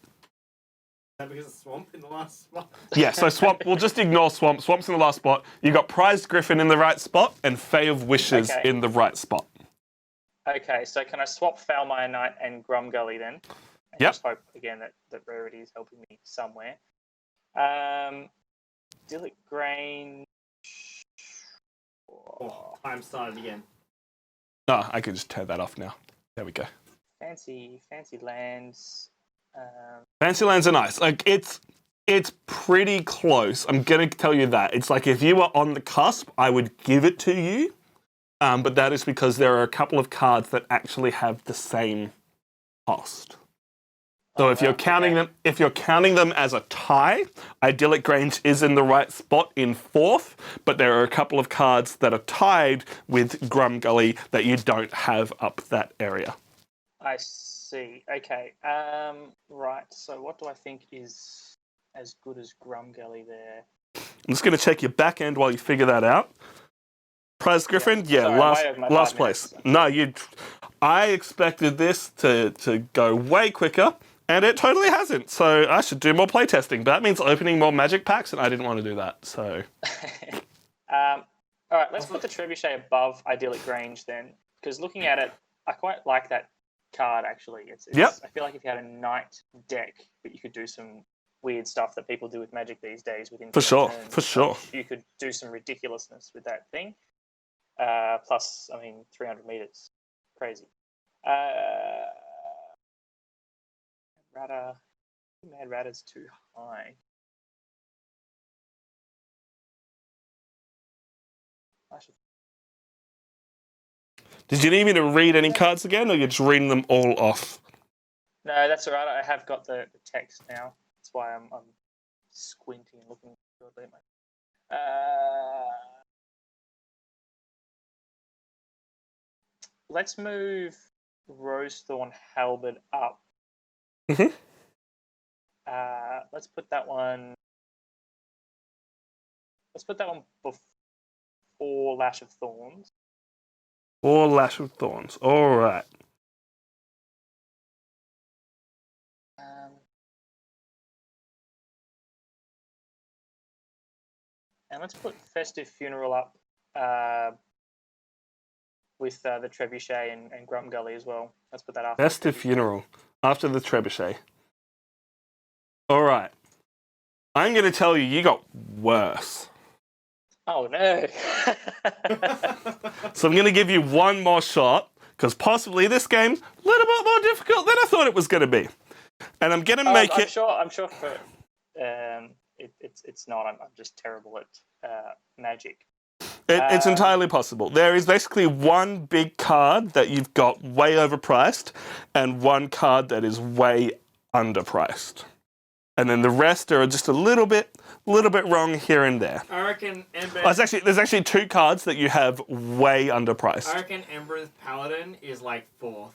Is that because of Swamp in the last spot? Yeah, so Swamp, we'll just ignore Swamp. Swamp's in the last spot. You got Prized Griffin in the right spot and Fae of Wishes in the right spot. Okay, so can I swap Foulmire Knight and Grumgully then? And Yep. just hope, again, that rarity is helping me somewhere. Idyllic Grange. Oh, time started again. No, I can just turn that off now. There we go. Fancy lands. Fancy lands are nice. Like it's pretty close. I'm gonna tell you that. It's like if you were on the cusp, I would give it to you. but that is because there are a couple of cards that actually have the same cost. So if you're counting them as a tie, Idyllic Grange is in the right spot in 4th, but there are a couple of cards that are tied with Grum Gully that you don't have up that area. I see. Okay. Right. So what do I think is as good as Grum Gully there? I'm just going to check your back end while you figure that out. Prize Griffin, Sorry, last I'm way over my last 5 place. minutes. No, I expected this to go way quicker, and it totally hasn't. So I should do more playtesting. But that means opening more magic packs, and I didn't want to do that. So All right, let's put the Trebuchet above Idyllic Grange then, because looking at it, I quite like that card actually. It's Yep. I feel like if you had a knight deck, but you could do some weird stuff that people do with Magic these days with for sure, turns for and sure. such, you could do some ridiculousness with that thing. Plus, I mean, 300 meters, crazy. Mad Ratter's too high. Did you need me to read any cards again, or you're just reading them all off? No, that's all right. I have got the text now. That's why I'm squinting and looking shortly at my. Let's move Rosethorn Halberd up. Mhm. Let's put that one. Let's put that one before Lash of Thorns. Or Lash of Thorns. All right. And let's put Festive Funeral up with the Trebuchet and Grum Gully as well. Let's put that after. Festive Funeral after the Trebuchet. All right. I'm going to tell you, you got worse. Oh no! So I'm going to give you one more shot, because possibly this game a little bit more difficult than I thought it was going to be. And I'm going to make I'm it... sure for it's not. I'm just terrible at Magic. It's entirely possible. There is basically one big card that you've got way overpriced and one card that is way underpriced. And then the rest are just a little bit wrong here and there. I reckon Ember. Oh, there's actually 2 cards that you have way underpriced. I reckon Ambrose Paladin is like 4th.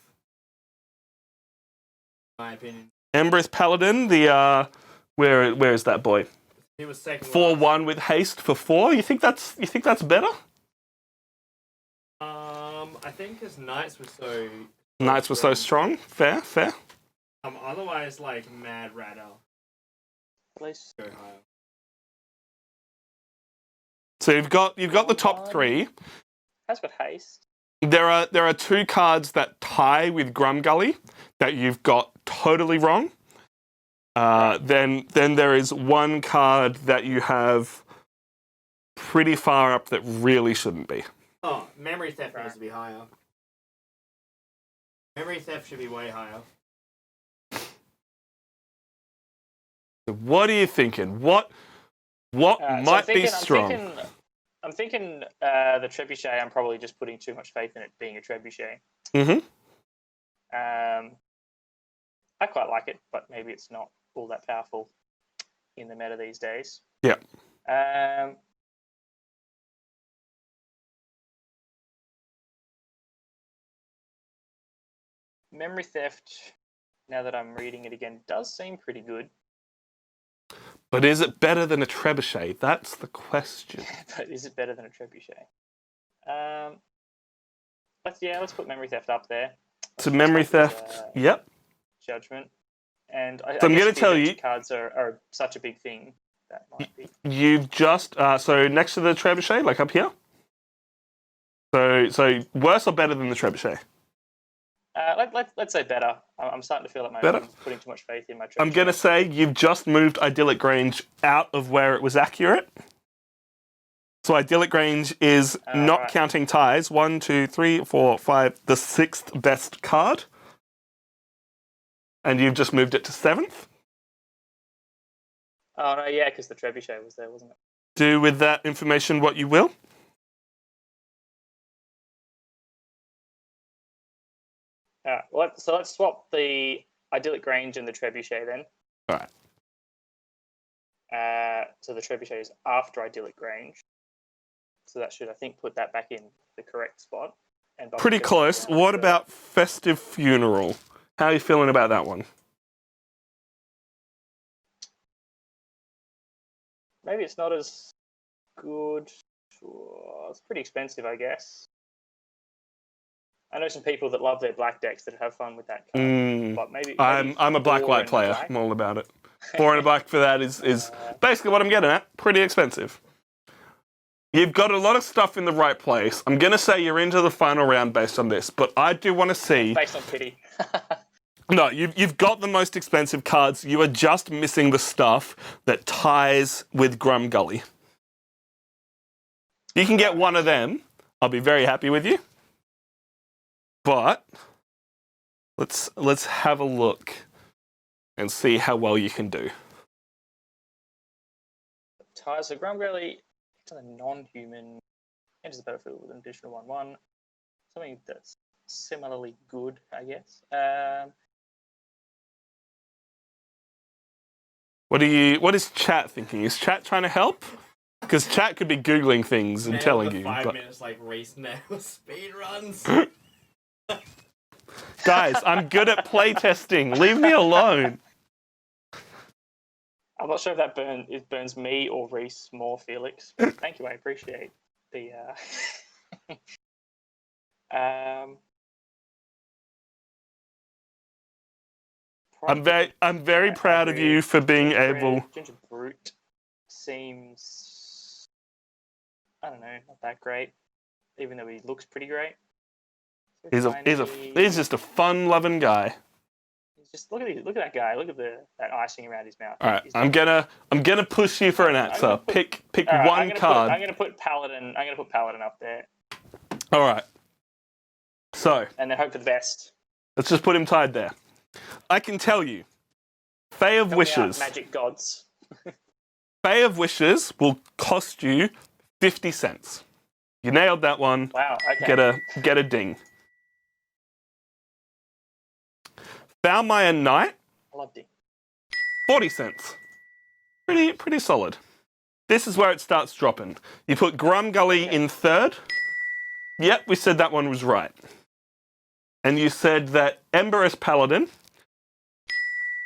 In my opinion. Ambrose Paladin, the where is that boy? He was second. 4/1 with haste for 4. You think that's better? I think his knights were so. Knights were so strong. Fair. Otherwise, like Mad Ratter. At least Go higher. So you've got the top 3. has got haste. There are 2 cards that tie with Grum Gully that you've got totally wrong. Then there is one card that you have pretty far up that really shouldn't be. Oh, Memory Theft needs to be higher. Memory Theft should be way higher. So what are you thinking? What might be strong? I'm thinking the Trebuchet. I'm probably just putting too much faith in it being a Trebuchet. Mm-hmm. I quite like it, but maybe it's not all that powerful in the meta these days. Yeah. Memory Theft, now that I'm reading it again, does seem pretty good. But is it better than a Trebuchet? That's the question. But is it better than a Trebuchet? Let's put Memory Theft up there. So Memory Theft, yep. Judgment. And So I'm going to tell you, cards are such a big thing. That might be. You've just so next to the Trebuchet, like up here. So worse or better than the Trebuchet? Let's say better. I'm starting to feel like Better? I'm putting too much faith in my Trebuchet. I'm going to say you've just moved Idyllic Grange out of where it was accurate. So Idyllic Grange is not right. counting ties. 1, 2, 3, 4, 5, the 6th best card. And you've just moved it to 7th. Oh no, yeah, because the Trebuchet was there, wasn't it? Do with that information what you will. So let's swap the Idyllic Grange and the Trebuchet then. All right. So the Trebuchet is after Idyllic Grange. So that should, I think, put that back in the correct spot. And Pretty close. What about Festive Funeral? How are you feeling about that one? Maybe it's not as good. It's pretty expensive, I guess. I know some people that love their black decks that have fun with that card. But maybe I'm a black-white player. Black. I'm all about it. 4 and a black for that is basically what I'm getting at. Pretty expensive. You've got a lot of stuff in the right place. I'm going to say you're into the final round based on this, but I do want to see... Based on pity. No, you've got the most expensive cards. You are just missing the stuff that ties with Grumgully. You can get one of them. I'll be very happy with you. But let's have a look and see how well you can do. Ties, so Grumgully, it's a non-human, enters the battlefield with an additional 1/1. Something that's similarly good, I guess. What is chat thinking? Is chat trying to help? Because chat could be Googling things and telling you. 5 minutes like Reese now. Speed runs. Guys, I'm good at playtesting. Leave me alone. I'm not sure if that burns me or Reese more, Felix. But thank you, I appreciate the. I'm very proud of you for being able. Ginger Brute seems, I don't know, not that great, even though he looks pretty great. He's just a fun-loving guy. He's just look at that guy. Look at that icing around his mouth. All right, I'm gonna push you for an answer. Pick one card. I'm gonna put Paladin. I'm gonna put Paladin up there. All right. So. And then hope for the best. Let's just put him tied there. I can tell you, Fae of Wishes. Magic gods. Fae of Wishes will cost you 50 cents. You nailed that one. Wow. Okay. Get a ding. Foulmire Knight. I loved it. 40 cents. Pretty solid. This is where it starts dropping. You put Grumgully in third. Yep, we said that one was right. And you said that Ambrose Paladin.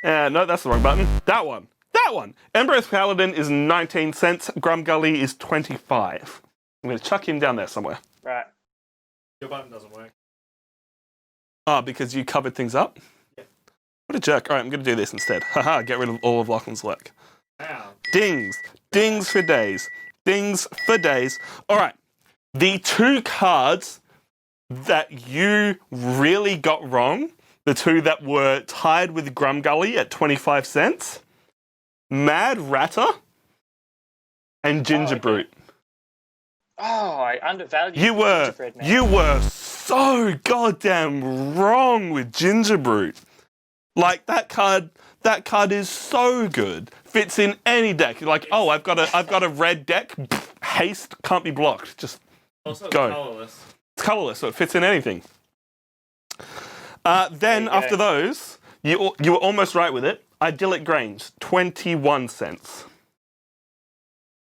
No, that's the wrong button. That one. Ambrose Paladin is 19 cents. Grumgully is 25. I'm going to chuck him down there somewhere. Right. Your button doesn't work. Oh, because you covered things up? Yeah. What a jerk. All right, I'm going to do this instead. Haha, get rid of all of Lachlan's work. Wow. Dings. Dings for days. Dings for days. All right. The 2 cards that you really got wrong, the 2 that were tied with Grumgully at 25 cents, Mad Ratter and Ginger Brute. Oh, I undervalued You were man. So goddamn wrong with Ginger Brute. Like that card is so good. Fits in any deck. You're like, oh, I've got a red deck. Haste can't be blocked. Just also go. Colorless. It's colorless, so it fits in anything. Then after those, you were almost right with it. Idyllic Grange, 21 cents.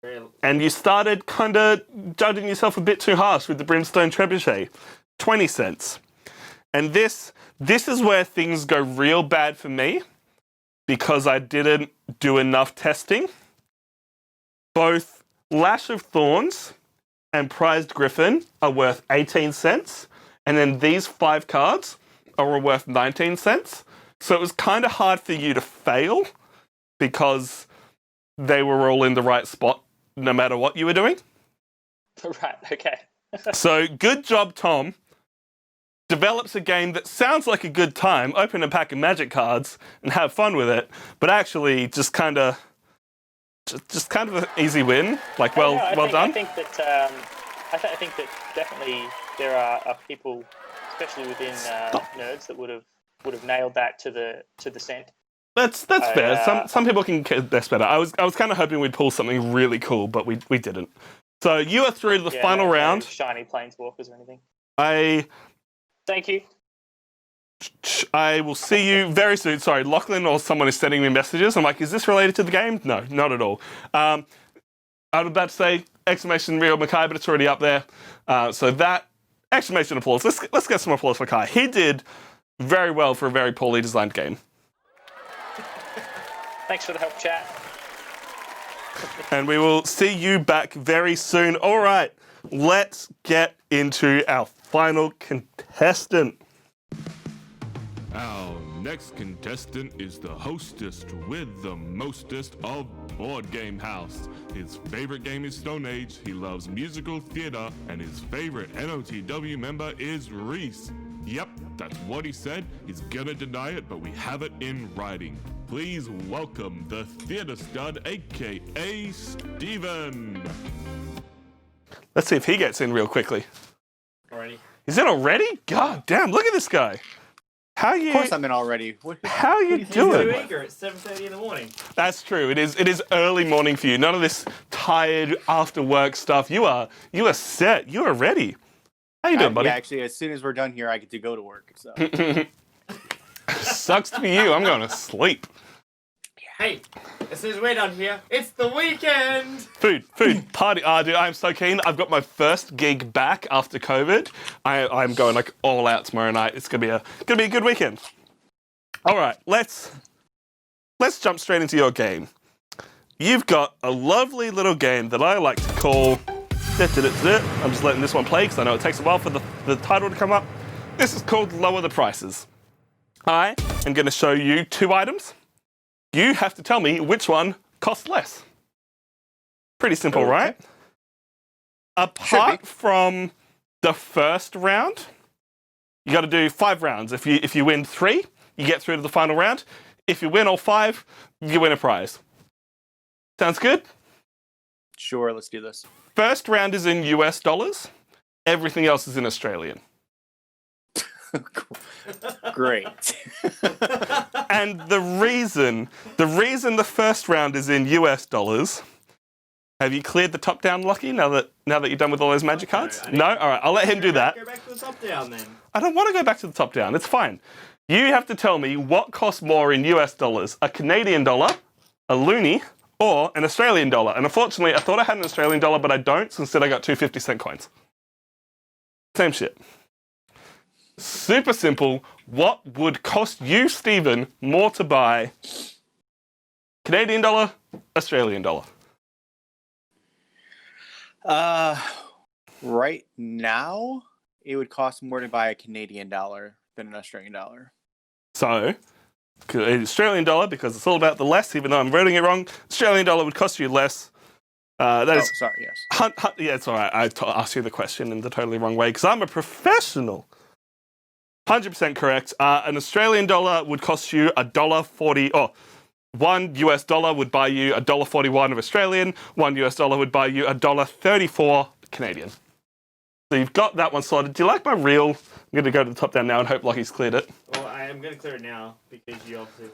Really? And you started kind of judging yourself a bit too harsh with the Brimstone Trebuchet, 20 cents. And this is where things go real bad for me because I didn't do enough testing. Both Lash of Thorns and Prized Griffin are worth 18 cents. And then these 5 cards are worth 19 cents. So it was kind of hard for you to fail because they were all in the right spot no matter what you were doing. Right, okay. So good job, Tom. Develops a game that sounds like a good time, open a pack of Magic cards and have fun with it, but actually just kind of an easy win. Like, well done. I think that definitely there are people, especially within nerds, that would have nailed that to the cent. That's fair. Some people can get this better. I was kind of hoping we'd pull something really cool, but we didn't. So you are through to the final round. Shiny planeswalkers or anything. Thank you. I will see you very soon. Sorry, Lachlan or someone is sending me messages. I'm like, is this related to the game? No, not at all. I was about to say exclamation real Mackay, but it's already up there. So that exclamation applause. Let's get some applause for Kai. He did very well for a very poorly designed game. Thanks for the help, chat. And we will see you back very soon. All right, let's get into our final contestant. Our next contestant is the hostess with the mostest of Board Game House. His favorite game is Stone Age, he loves musical theater, and his favorite NOTW member is Reese. Yep, that's what he said. He's gonna deny it, but we have it in writing. Please welcome the theater stud, aka Steven. Let's see if he gets in real quickly. Already. Is it already? God damn, look at this guy. How you? Of course I'm in already. How are you He's too doing? eager. It's 7:30 in the morning. That's true. It is early morning for you. None of this tired after work stuff. You are set. You are ready. How you doing, buddy? Yeah, actually, as soon as we're done here, I get to go to work. So Sucks to be you. I'm going to sleep. Hey, as soon as we're done here, it's the weekend! Food, party. Dude, I'm so keen. I've got my first gig back after COVID. I'm going like all out tomorrow night. It's gonna be a good weekend. All right, let's jump straight into your game. You've got a lovely little game that I like to call. I'm just letting this one play because I know it takes a while for the title to come up. This is called Lower the Prices. I am going to show you 2 items. You have to tell me which one costs less. Pretty simple, right? Apart from the first round, you got to do 5 rounds. If you win 3, you get through to the final round. If you win all 5, you win a prize. Sounds good? sure, let's do this. First round is in US dollars. Everything else is in Australian. Great. And the reason the first round is in US dollars. Have you cleared the top down, Lucky? Now that you're done with all those magic cards? No? All right, I'll let him do that. Go back to the top down then. I don't want to go back to the top down. It's fine. You have to tell me what costs more in US dollars: a Canadian dollar, a loonie, or an Australian dollar. And unfortunately, I thought I had an Australian dollar, but I don't. So instead, I got 2 50-cent coins. Same shit. Super simple. What would cost you, Stephen, more to buy? Canadian dollar, Australian dollar. Right now, it would cost more to buy a Canadian dollar than an Australian dollar. So, Australian dollar, because it's all about the less, even though I'm writing it wrong, Australian dollar would cost you less. Sorry, yes. Yeah, it's all right. I asked you the question in the totally wrong way because I'm a professional. 100% correct. An Australian dollar would cost you $1.40. Oh, $1 US would buy you $1.41 of Australian. $1 US would buy you $1.34 Canadian. So you've got that one sorted. Do you like my reel? I'm going to go to the top down now and hope Lockie's cleared it. Well, I am going to clear it now because you obviously...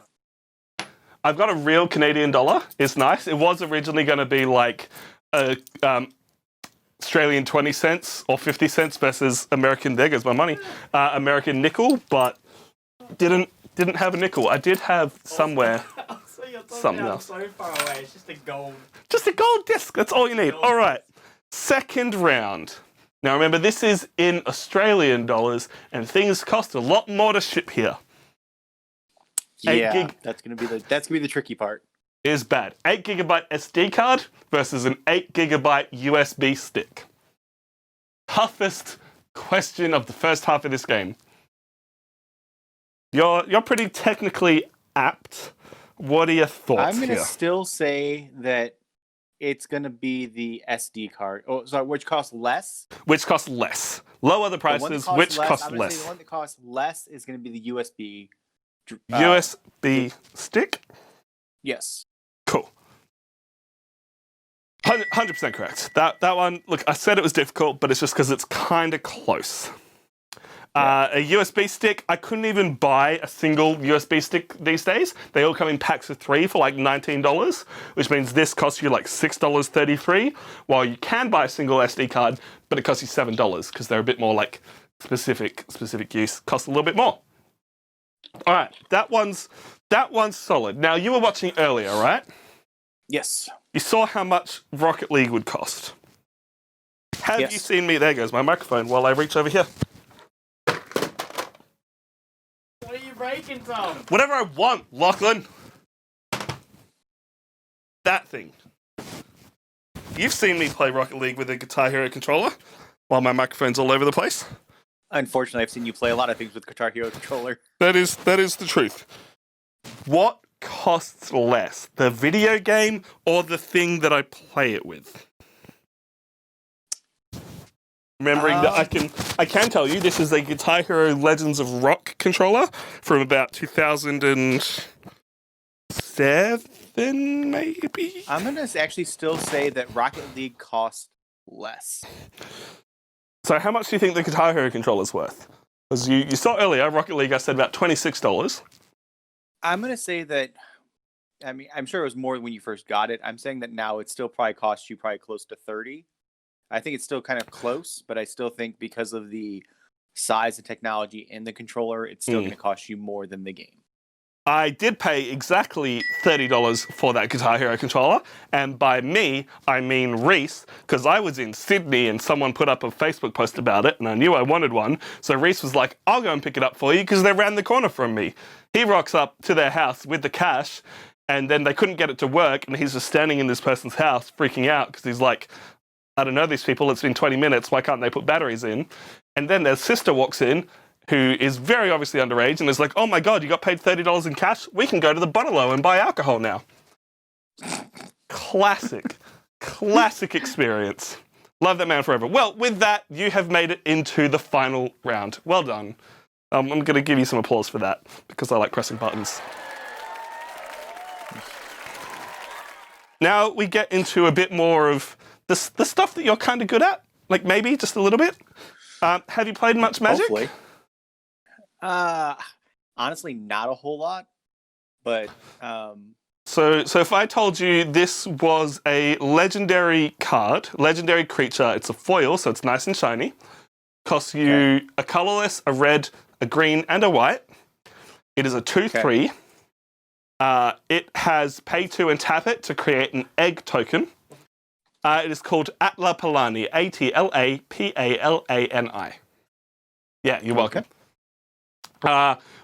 I've got a real Canadian dollar. It's nice. It was originally going to be like a Australian 20 cents or 50 cents versus American, there goes my money, American nickel, but didn't have a nickel. I did have somewhere So you're something else. so far away. It's just a gold. Just a gold disc. That's all you need. All right. Second round. Now remember, this is in Australian dollars, and things cost a lot more to ship here. Yeah, that's gonna be the tricky part. Is bad. 8 gigabyte SD card versus an 8 gigabyte USB stick. Toughest question of the first half of this game. You're pretty technically apt. What are your thoughts I'm gonna here? still say that it's gonna be the SD card. Oh, sorry, which costs less. Which costs less. Lower the The one that prices, costs which less, costs I'm gonna say less. the one that costs less is gonna be the USB. USB stick? Yes. Cool. 100% correct. That one, look, I said it was difficult, but it's just because it's kind of close. A USB stick, I couldn't even buy a single USB stick these days. They all come in packs of 3 for like $19, which means this costs you like $6.33, while you can buy a single SD card, but it costs you $7 because they're a bit more like specific use, cost a little bit more. All right, that one's solid. Now you were watching earlier, right? Yes. You saw how much Rocket League would cost. Have Yes. you seen me? There goes my microphone while I reach over here. What are you breaking, Tom? Whatever I want, Lachlan. That thing. You've seen me play Rocket League with a Guitar Hero controller while my microphone's all over the place. Unfortunately, I've seen you play a lot of things with Guitar Hero controller. That is the truth. What costs less, the video game or the thing that I play it with? Remembering that I can tell you this is a Guitar Hero Legends of Rock controller from about 2007, maybe. I'm gonna actually still say that Rocket League costs less. So how much do you think the Guitar Hero controller's worth? As you saw earlier, Rocket League I said about $26. I'm gonna say that. I mean, I'm sure it was more when you first got it. I'm saying that now it still probably costs you probably close to 30. I think it's still kind of close, but I still think because of the size and technology in the controller, it's still going to cost you more than the game. I did pay exactly $30 for that Guitar Hero controller, and by me, I mean Reese, because I was in Sydney and someone put up a Facebook post about it, and I knew I wanted one, so Reese was like, I'll go and pick it up for you, because they're around the corner from me. He rocks up to their house with the cash, and then they couldn't get it to work, and he's just standing in this person's house freaking out, because he's like, I don't know these people, it's been 20 minutes, why can't they put batteries in? And then their sister walks in, who is very obviously underage, and is like, oh my god, you got paid $30 in cash? We can go to the bottle and buy alcohol now. Classic experience. Love that man forever. Well, with that, you have made it into the final round. Well done. I'm going to give you some applause for that, because I like pressing buttons. Now we get into a bit more of the stuff that you're kind of good at, like maybe just a little bit. Have you played much Magic? Hopefully. Honestly, not a whole lot, but So if I told you this was a legendary card, legendary creature, it's a foil, so it's nice and shiny. Costs you a colorless, a red, a green, and a white. It is a 2/3. It has pay to and tap it to create an egg token. It is called Atla Palani, ATLAPALANI. Yeah, you're welcome.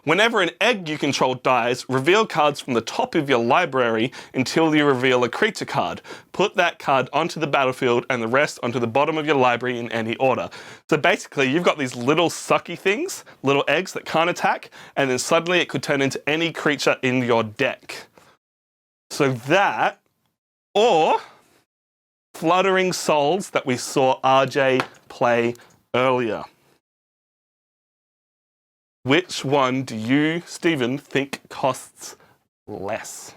Whenever an egg you control dies, reveal cards from the top of your library until you reveal a creature card. Put that card onto the battlefield and the rest onto the bottom of your library in any order. So basically, you've got these little sucky things, little eggs that can't attack, and then suddenly it could turn into any creature in your deck. So that, or Fluttering Souls that we saw RJ play earlier. Which one do you, Stephen, think costs less?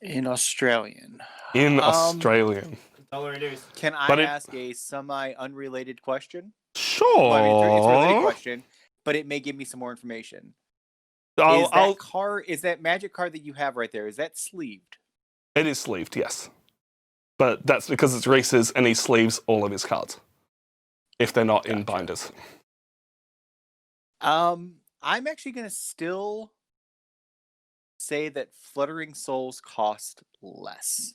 in Australian. In Australian. $1 it is. Can I But ask a semi-unrelated question? Sure. Well, I mean, it's a related question, but it may give me some more information. Is that magic card that you have right there, is that sleeved? It is sleeved, yes. But that's because it's Reese's and he sleeves all of his cards. If they're not in binders. I'm actually going to still say that Fluttering Souls cost less.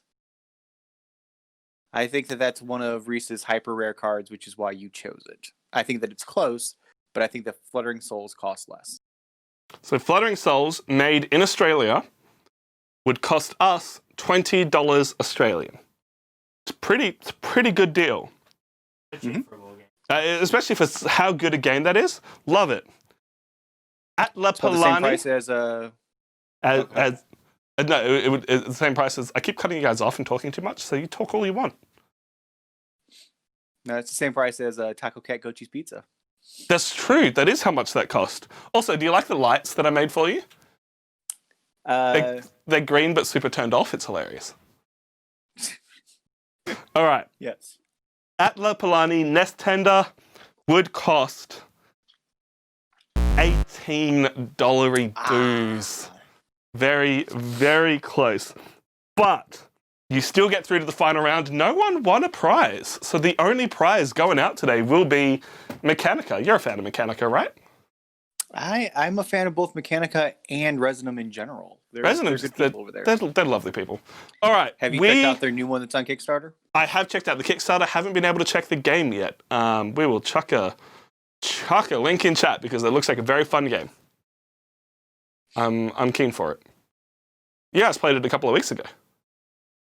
I think that that's one of Reese's hyper rare cards, which is why you chose it. I think that it's close, but I think that Fluttering Souls cost less. So Fluttering Souls, made in Australia, would cost us $20 Australian. It's a pretty good deal. Especially for how good a game that is. Love it. Atla Palani. The same price as no, it's the same price as. I keep cutting you guys off and talking too much, so you talk all you want. No, it's the same price as Taco Cat Goat Cheese Pizza. That's true. That is how much that cost. Also, do you like the lights that I made for you? They're green but super turned off. It's hilarious. All right. Yes. Atla Palani Nest Tender would cost $18 dues. Very, very close. But you still get through to the final round. No one won a prize. So the only prize going out today will be Mechanica. You're a fan of Mechanica, right? I'm a fan of both Mechanica and Resonum in general. They're Resonum's good people over there. They're lovely people. All right. Have you checked out their new one that's on Kickstarter? I have checked out the Kickstarter. Haven't been able to check the game yet. We will chuck a link in chat because it looks like a very fun game. I'm keen for it. You guys played it a couple of weeks ago.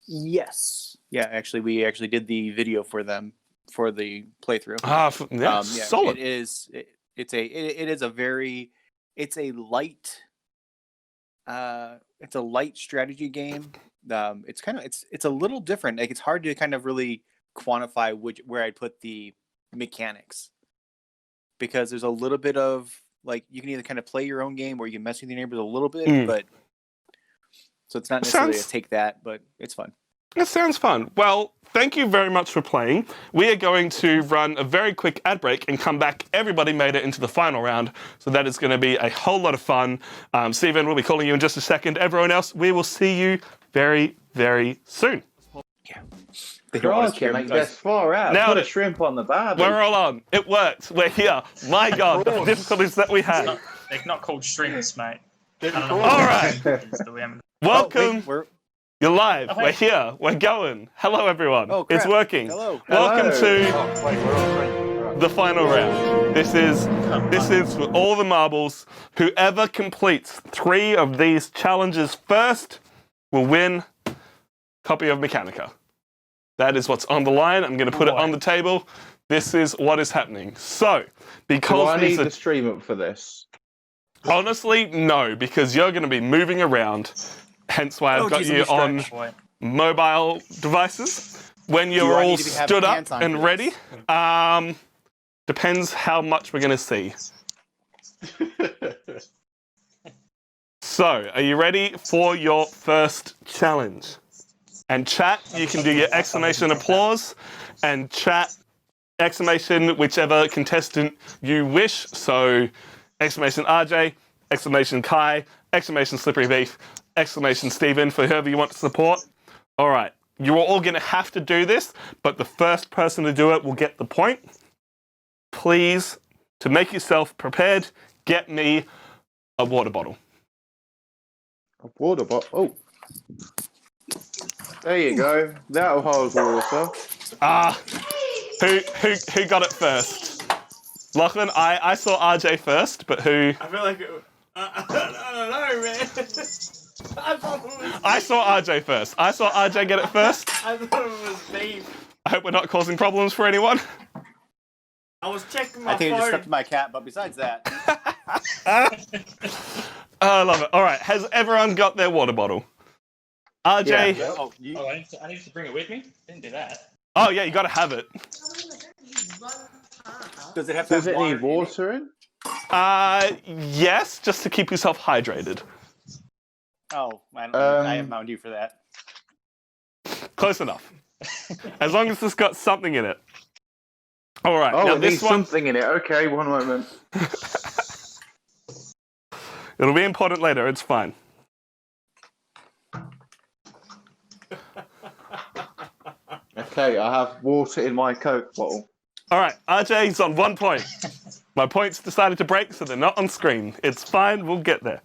Yes. Yeah, actually, we actually did the video for them for the playthrough. Solid. It's a light strategy game. It's a little different. Like, it's hard to kind of really quantify where I'd put the mechanics, because there's a little bit of, like, you can either kind of play your own game or you can mess with your neighbors a little bit, but so it's not necessarily a take that, but it's fun. It sounds fun. Well, thank you very much for playing. We are going to run a very quick ad break and come back. Everybody made it into the final round, so that is going to be a whole lot of fun. Steven, we'll be calling you in just a second. Everyone else, we will see you very, very soon. Yeah. That's far out. Now, put a shrimp on the barbie. We're all on. It worked. We're here. My God, the difficulties that we had. They're not called shrimps, mate. All right. Welcome. You're live. We're here. We're going. Hello, everyone. Oh, crap. It's working. Hello. Welcome to the final round. This is for all the marbles. Whoever completes 3 of these challenges first will win a copy of Mechanica. That is what's on the line. I'm going to put it on the table. This is what is happening. So, because do I need to stream up for this? Honestly, no, because you're going to be moving around. Hence why I've got you on mobile devices. When you're all stood up and ready, depends how much we're going to see. So, are you ready for your first challenge? And chat, you can do your exclamation applause, and chat exclamation whichever contestant you wish. So, exclamation RJ, exclamation Kai, exclamation Slippery Beef, exclamation Steven for whoever you want to support. All right, you're all going to have to do this, but the first person to do it will get the point. Please, to make yourself prepared, get me a water bottle. A water bottle? Oh. There you go. That'll hold water. Who got it first? Lachlan, I saw RJ first, but who? I feel like I don't know, man. I saw RJ first. I saw RJ get it first. I thought it was me. I hope we're not causing problems for anyone. I was checking my I think phone. I just stepped my cat, but besides that. I love it. All right, has everyone got their water bottle? RJ. Yeah. I need to bring it with me? Didn't do that. Oh yeah, you got to have it. Does it have Does it need water in? Yes, just to keep yourself hydrated. Oh, I have Mountain Dew for that. Close enough. As long as it's got something in it. All right. Oh, now it this needs one... something in it. Okay, one moment. It'll be important later. It's fine. Okay, I have water in my Coke bottle. All right, RJ's on 1 point. My points decided to break, so they're not on screen. It's fine. We'll get there.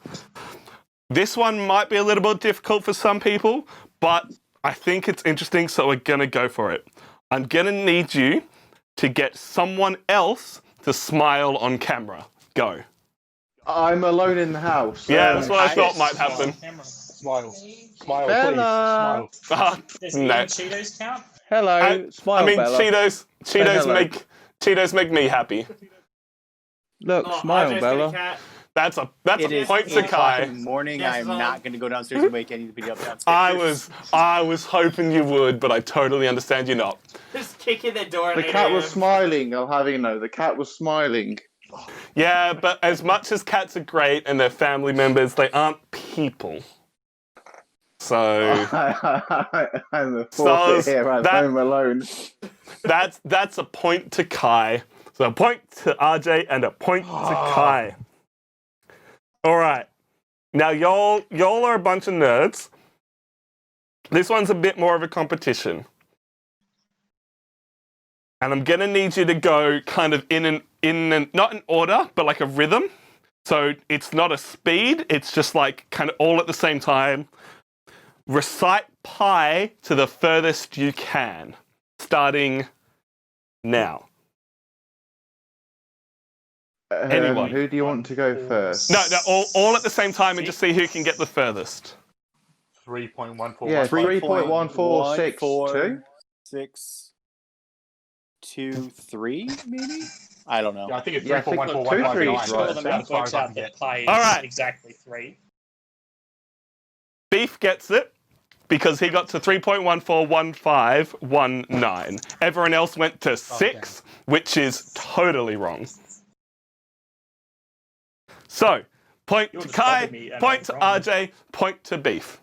This one might be a little bit difficult for some people, but I think it's interesting, so we're going to go for it. I'm going to need you to get someone else to smile on camera. Go. I'm alone in the house. Yeah, that's what I thought might happen. Smile. Smile, Bella. please. Smile. Does No. eating Cheetos count? Hello. Smile, I mean, Bella. Cheetos make me happy. Look, smile, RJ's got a Bella. cat. That's a It point is to 8 o'clock Kai. in the morning. Yes, I'm Mom. not going to go downstairs and wake anybody up downstairs. I was hoping you would, but I totally understand you're not. Just kicking the door. The cat was smiling. I'll have you know, the cat was smiling. Yeah, but as much as cats are great and they're family members, they aren't people. So I'm the forfeit here. I'm home alone. that's a point to Kai. So a point to RJ and a point to Kai. All right. Now y'all are a bunch of nerds. This one's a bit more of a competition. And I'm gonna need you to go kind of in an not in order, but like a rhythm. So it's not a speed, it's just like kind of all at the same time. Recite pi to the furthest you can, starting now. Anyone. Who do you want to go first? No, all at the same time and just see who can get the furthest. 3.14. Yeah, 3.1462. 6, 2, 3, maybe? I don't know. Yeah, I think it's Yeah, I think 3.14. like 2, 3 is All right. of them out works out that pi is All right. exactly 3. Beef gets it because he got to 3.141519. Everyone else went to 6, which is totally wrong. So, point You're to just Kai, stopping me and point I'm to wrong. RJ, point to Beef.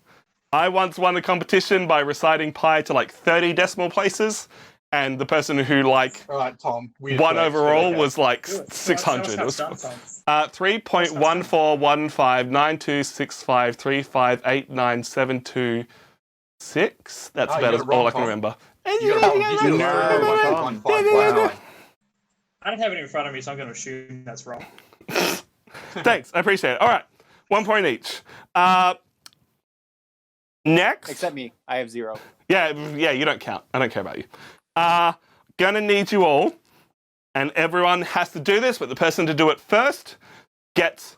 I once won a competition by reciting pi to like 30 decimal places, and the person who like All right, Tom. won overall was like Do it. 600. Show It us how was it's done, Tom. 3.14159265358972. That's Ah, about you got it wrong, all I can Tom. remember. You got it wrong. Wow. I don't have it in front of me, so I'm going to assume that's wrong. Thanks, I appreciate it. All right, 1 point each. Next. Except me. I have 0. Yeah, you don't count. I don't care about you. Gonna need you all, and everyone has to do this, but the person to do it first gets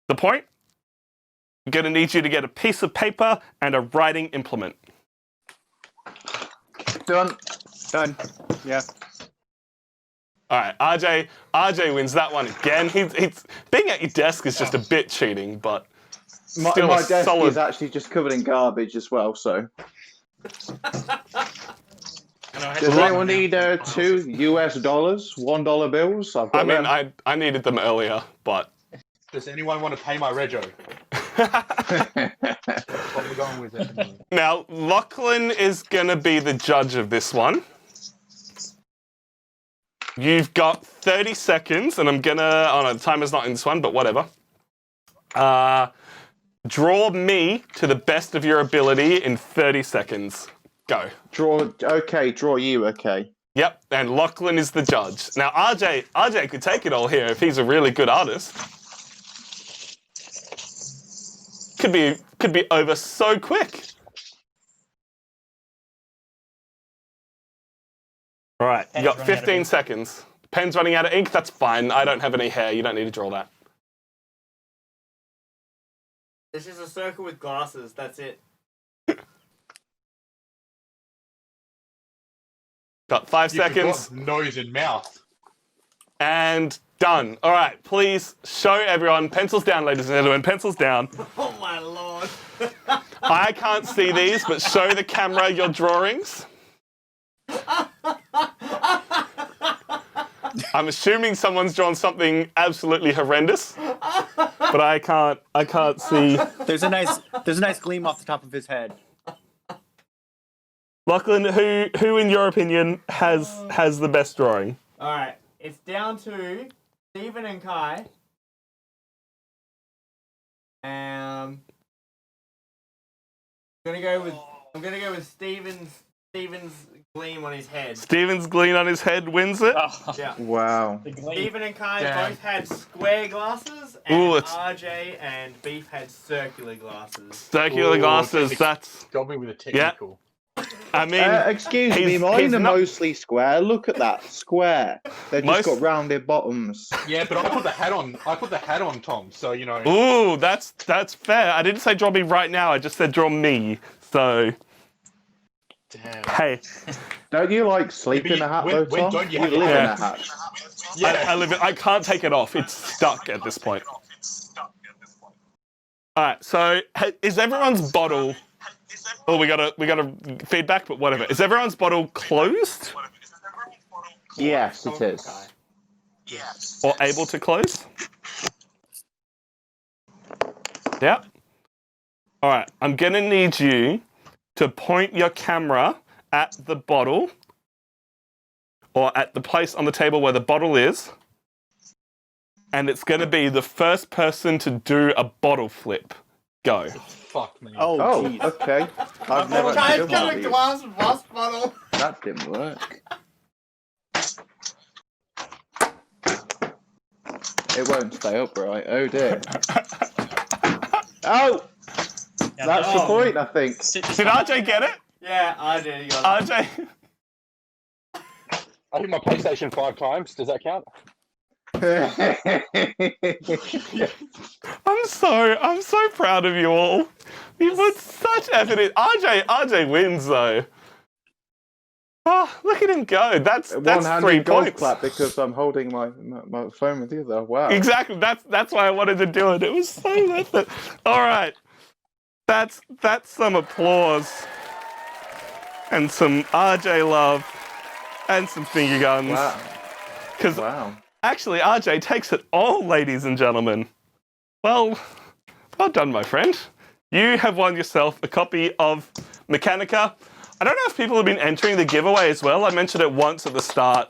the point. Gonna need you to get a piece of paper and a writing implement. Done. Done. Yeah. All right, RJ wins that one again. He's being at your desk is just a bit cheating, but still My a desk solid. is actually just covered in garbage as well, so. Does anyone need $2 US, $1 bills? I've got I mean, them. I needed them earlier, but Does anyone want to pay my rego? What we're going with it. now Lachlan is gonna be the judge of this one. You've got 30 seconds, and I'm gonna. Oh no, the timer's not in this one, but whatever. Draw me to the best of your ability in 30 seconds. Go. Draw you, okay. Yep, and Lachlan is the judge. Now RJ could take it all here if he's a really good artist. Could be over so quick. All right, you Pen's got running out of 15 ink. seconds. Pen's running out of ink. That's fine. I don't have any hair. You don't need to draw that. This is a circle with glasses. That's it. Got 5 You seconds. forgot nose and mouth. And done. All right, please show everyone. Pencils down, ladies and gentlemen. Pencils down. Oh my lord. I can't see these, but show the camera your drawings. I'm assuming someone's drawn something absolutely horrendous, but I can't see. There's a nice gleam off the top of his head. Lachlan, who in your opinion has the best drawing? Alright, it's down to Stephen and Kai. I'm gonna go with Stephen's gleam on his head. Steven's gleam on his head wins it. Oh, Yeah. Wow. the gleam. Stephen and Kai Damn. both had square glasses, and Ooh, it's- RJ and Beef had circular glasses. Circular Ooh, glasses. That's. Got me with a technical. I mean, Excuse me, he's mine are not- mostly square. Look at that, square. They've just Most- got rounded bottoms. Yeah, but I put the hat on. I put the hat on, Tom. So you know. Ooh, that's fair. I didn't say draw me right now. I just said draw me. So Damn. hey, Don't you like sleep Maybe in a hat when- though, when Tom? don't you You have live to- in a hat. I live it. I can't take it off. It's stuck at this point. All right. So is everyone's bottle? Oh, we got a feedback, but whatever. Is everyone's bottle closed Yes, it is. or able to close? Yep. All right. I'm gonna need you to point your camera at the bottle or at the place on the table where the bottle is. And it's going to be the first person to do a bottle flip. Go. Fuck me. Oh, Oh, jeez. okay. I've never Guys, done got one a of these. glass bus bottle. That didn't work. It won't stay upright. Oh dear. Oh! That's the point, I think. Did RJ get it? Yeah, I did. You got it. RJ? I hit my PlayStation 5 times. Does that count? I'm so proud of you all. You put such effort in. RJ wins though. Oh, look at him go. That's 3 One-handed golf points. clap because I'm holding my phone with the other. Wow. Exactly. That's why I wanted to do it. It was so worth it. All right. That's some applause and some RJ love and some finger guns. Wow. Because Wow. actually, RJ takes it all, ladies and gentlemen. Well done, my friend. You have won yourself a copy of Mechanica. I don't know if people have been entering the giveaway as well. I mentioned it once at the start.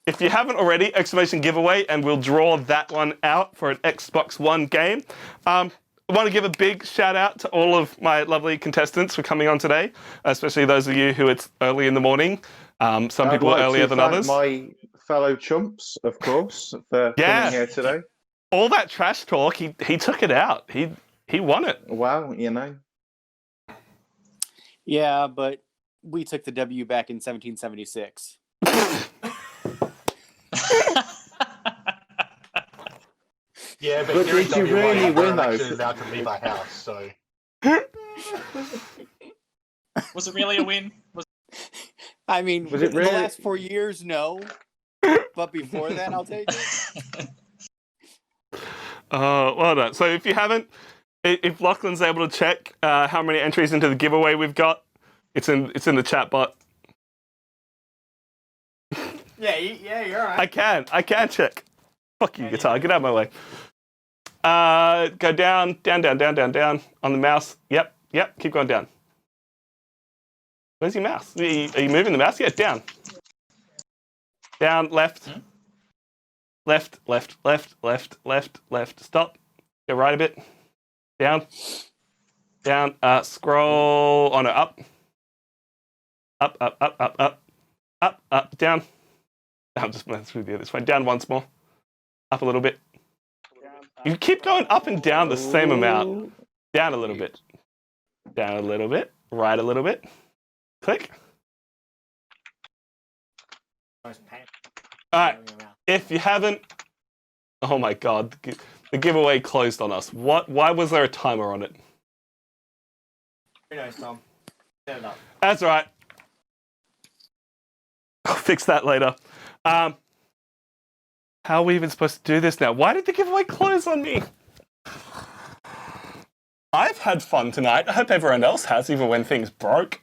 If you haven't already, exclamation giveaway, and we'll draw that one out for an Xbox One game. I want to give a big shout out to all of my lovely contestants for coming on today, especially those of you who it's early in the morning. Some people are earlier than others. My fellow chumps, of course, for coming here today. All that trash talk, he took it out. He won it. Wow, you know. Yeah, but we took the W back in 1776. Yeah, But here in did you WA, really we're win, though? actually allowed to leave our house, so... Was it really a win? I mean, Was it the really? last 4 years, no. But before that, I'll take it. Well done. So if you haven't, if Lachlan's able to check how many entries into the giveaway we've got, it's in the chat bot. Yeah, you're alright. I can check. Fuck you, guitar. Get out of my way. Go down on the mouse. Yep. Keep going down. Where's your mouse? Are you moving the mouse? Yeah, down. Down, left. Left. Stop. Go right a bit. Down. Scroll. Oh no, up. Up. Down. I'm just messing with you this way. Down once more. Up a little bit. You keep going up and down the same amount. Down a little bit. Down a little bit. Right a little bit. Click. Alright. If you haven't... Oh my god. The giveaway closed on us. Why was there a timer on it? Who knows, Tom? Set it up. That's right. I'll fix that later. How are we even supposed to do this now? Why did the giveaway close on me? I've had fun tonight. I hope everyone else has, even when things broke.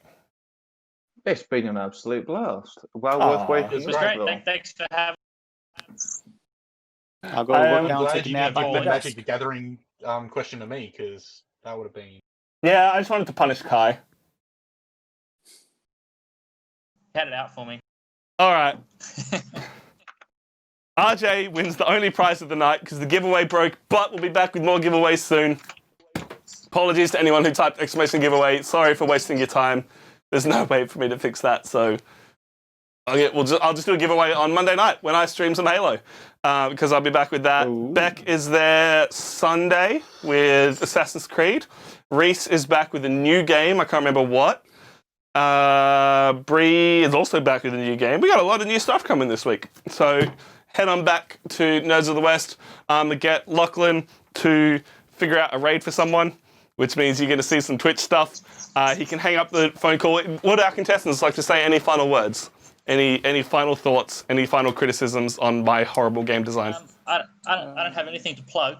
It's been an absolute blast. Well worth waiting. It was great. Thanks for having. I'll go work I'm down, glad take a you nap didn't on give my the desk. Magic the Gathering question to me, because that would have been... Yeah, I just wanted to punish Kai. Had it out for me. All right. RJ wins the only prize of the night because the giveaway broke, but we'll be back with more giveaways soon. Apologies to anyone who typed exclamation giveaway. Sorry for wasting your time. There's no way for me to fix that, so I'll just do a giveaway on Monday night when I stream some Halo, because I'll be back with that. Ooh. Beck is there Sunday with Assassin's Creed. Reese is back with a new game. I can't remember what. Bree is also back with a new game. We got a lot of new stuff coming this week. So head on back to Nerds of the West to get Lachlan to figure out a raid for someone, which means you're going to see some Twitch stuff. He can hang up the phone call. Would our contestants like to say any final words? Any final thoughts? Any final criticisms on my horrible game design? I don't have anything to plug.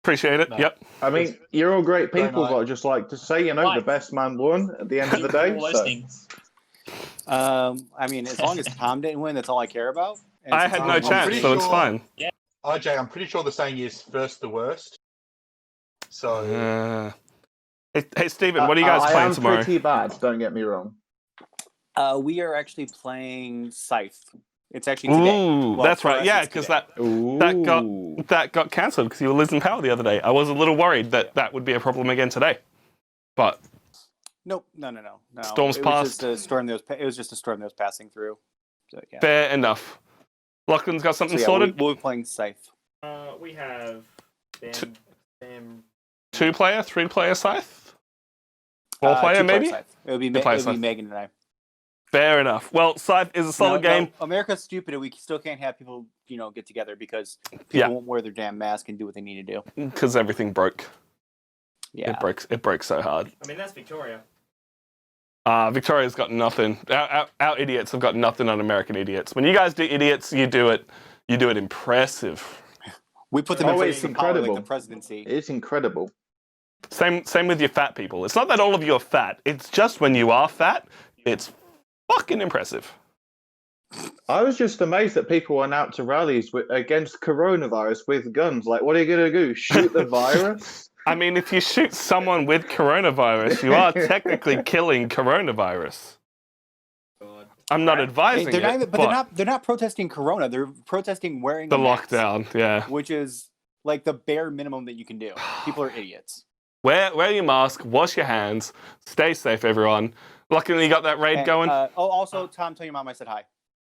Appreciate it. No. Yep. I mean, you're all great people, Very but I just like to say, the Right. best man won at the end of the day. All those So. things. I mean, as long as Tom didn't win, that's all I care about. And I since had Tom no won- chance, pretty so it's sure- fine. RJ, I'm pretty sure the saying is first the worst. So, Hey, Stephen, what are you guys I playing am tomorrow? pretty bad, don't get me wrong. We are actually playing Scythe. It's actually today. Ooh, Well, that's for right. us, Yeah, it's because today. that got cancelled because you were losing power the other day. I was a little worried that would be a problem again today, but Nope. No. Storm's it passed. Was just a storm that was it was just a storm that was passing through. So, yeah. fair enough. Lachlan's got something So, yeah, sorted. we'll be playing Scythe. We have Sam. 2-player, 3-player Scythe? 4-player, maybe? Scythe. It'll be, Two-player it'll be Scythe. Megan and I. Fair enough. Well, Scythe is a solid game. America's stupid, and we still can't have people, get together because people Yeah. won't wear their damn mask and do what they need to do. Because everything broke. Yeah. It broke so hard. I mean, that's Victoria. Victoria's got nothing. Our idiots have got nothing on American idiots. When you guys do idiots, you do it impressive. We put them in it's position of power like incredible. the presidency. It's incredible. Same with your fat people. It's not that all of you are fat. It's just when you are fat, it's fucking impressive. I was just amazed that people went out to rallies against coronavirus with guns. Like, what are you going to do? Shoot the virus? I mean, if you shoot someone with coronavirus, you are technically killing coronavirus. I'm not advising They're it, not, but they're not protesting Corona. They're protesting wearing the a mask, lockdown, yeah. which is like the bare minimum that you can do. People are idiots. Wear your mask, wash your hands, stay safe, everyone. Luckily, you got that raid And, going. also, Tom, tell your mom I said hi.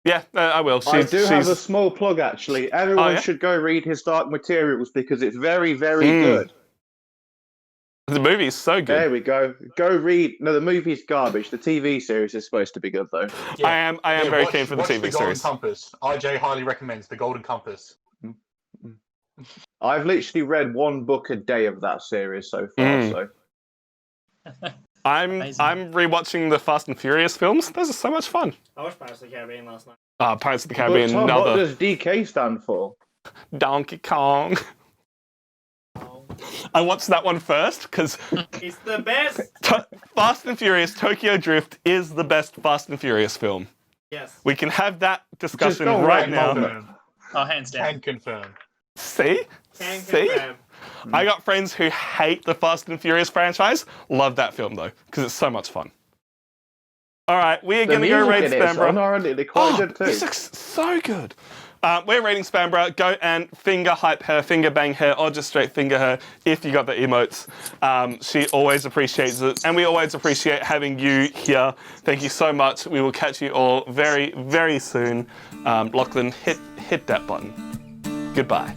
Yeah, I will. I do have a small plug, actually. Everyone should go read his Dark Materials because it's very, very good. The movie's so good. There we go. Go read. No, the movie's garbage. The TV series is supposed to be good, though. I am very keen for the TV the series. Golden Compass. IJ highly recommends The Golden Compass. I've literally read one book a day of that series so far. So I'm rewatching the Fast and Furious films. Those are so much fun. I watched Pirates of the Caribbean last night. Pirates of the But Caribbean, Tom, another what does DK stand for? Donkey Kong. I watched that one first because It's the best. Fast and Furious Tokyo Drift is the best Fast and Furious film. Yes. We can have that discussion go right right now. Confirm. Oh, hands down. Can confirm. See? Can See? confirm. I got friends who hate the Fast and Furious franchise. Love that film though, because it's so much fun. All right, we are The going to go music raid in it's on, Spambra. aren't it? They're quite good too. This looks so good. We're raiding Spambra. Go and finger hype her, finger bang her, or just straight finger her if you got the emotes. She always appreciates it, and we always appreciate having you here. Thank you so much. We will catch you all very, very soon. Lachlan, hit that button. Goodbye.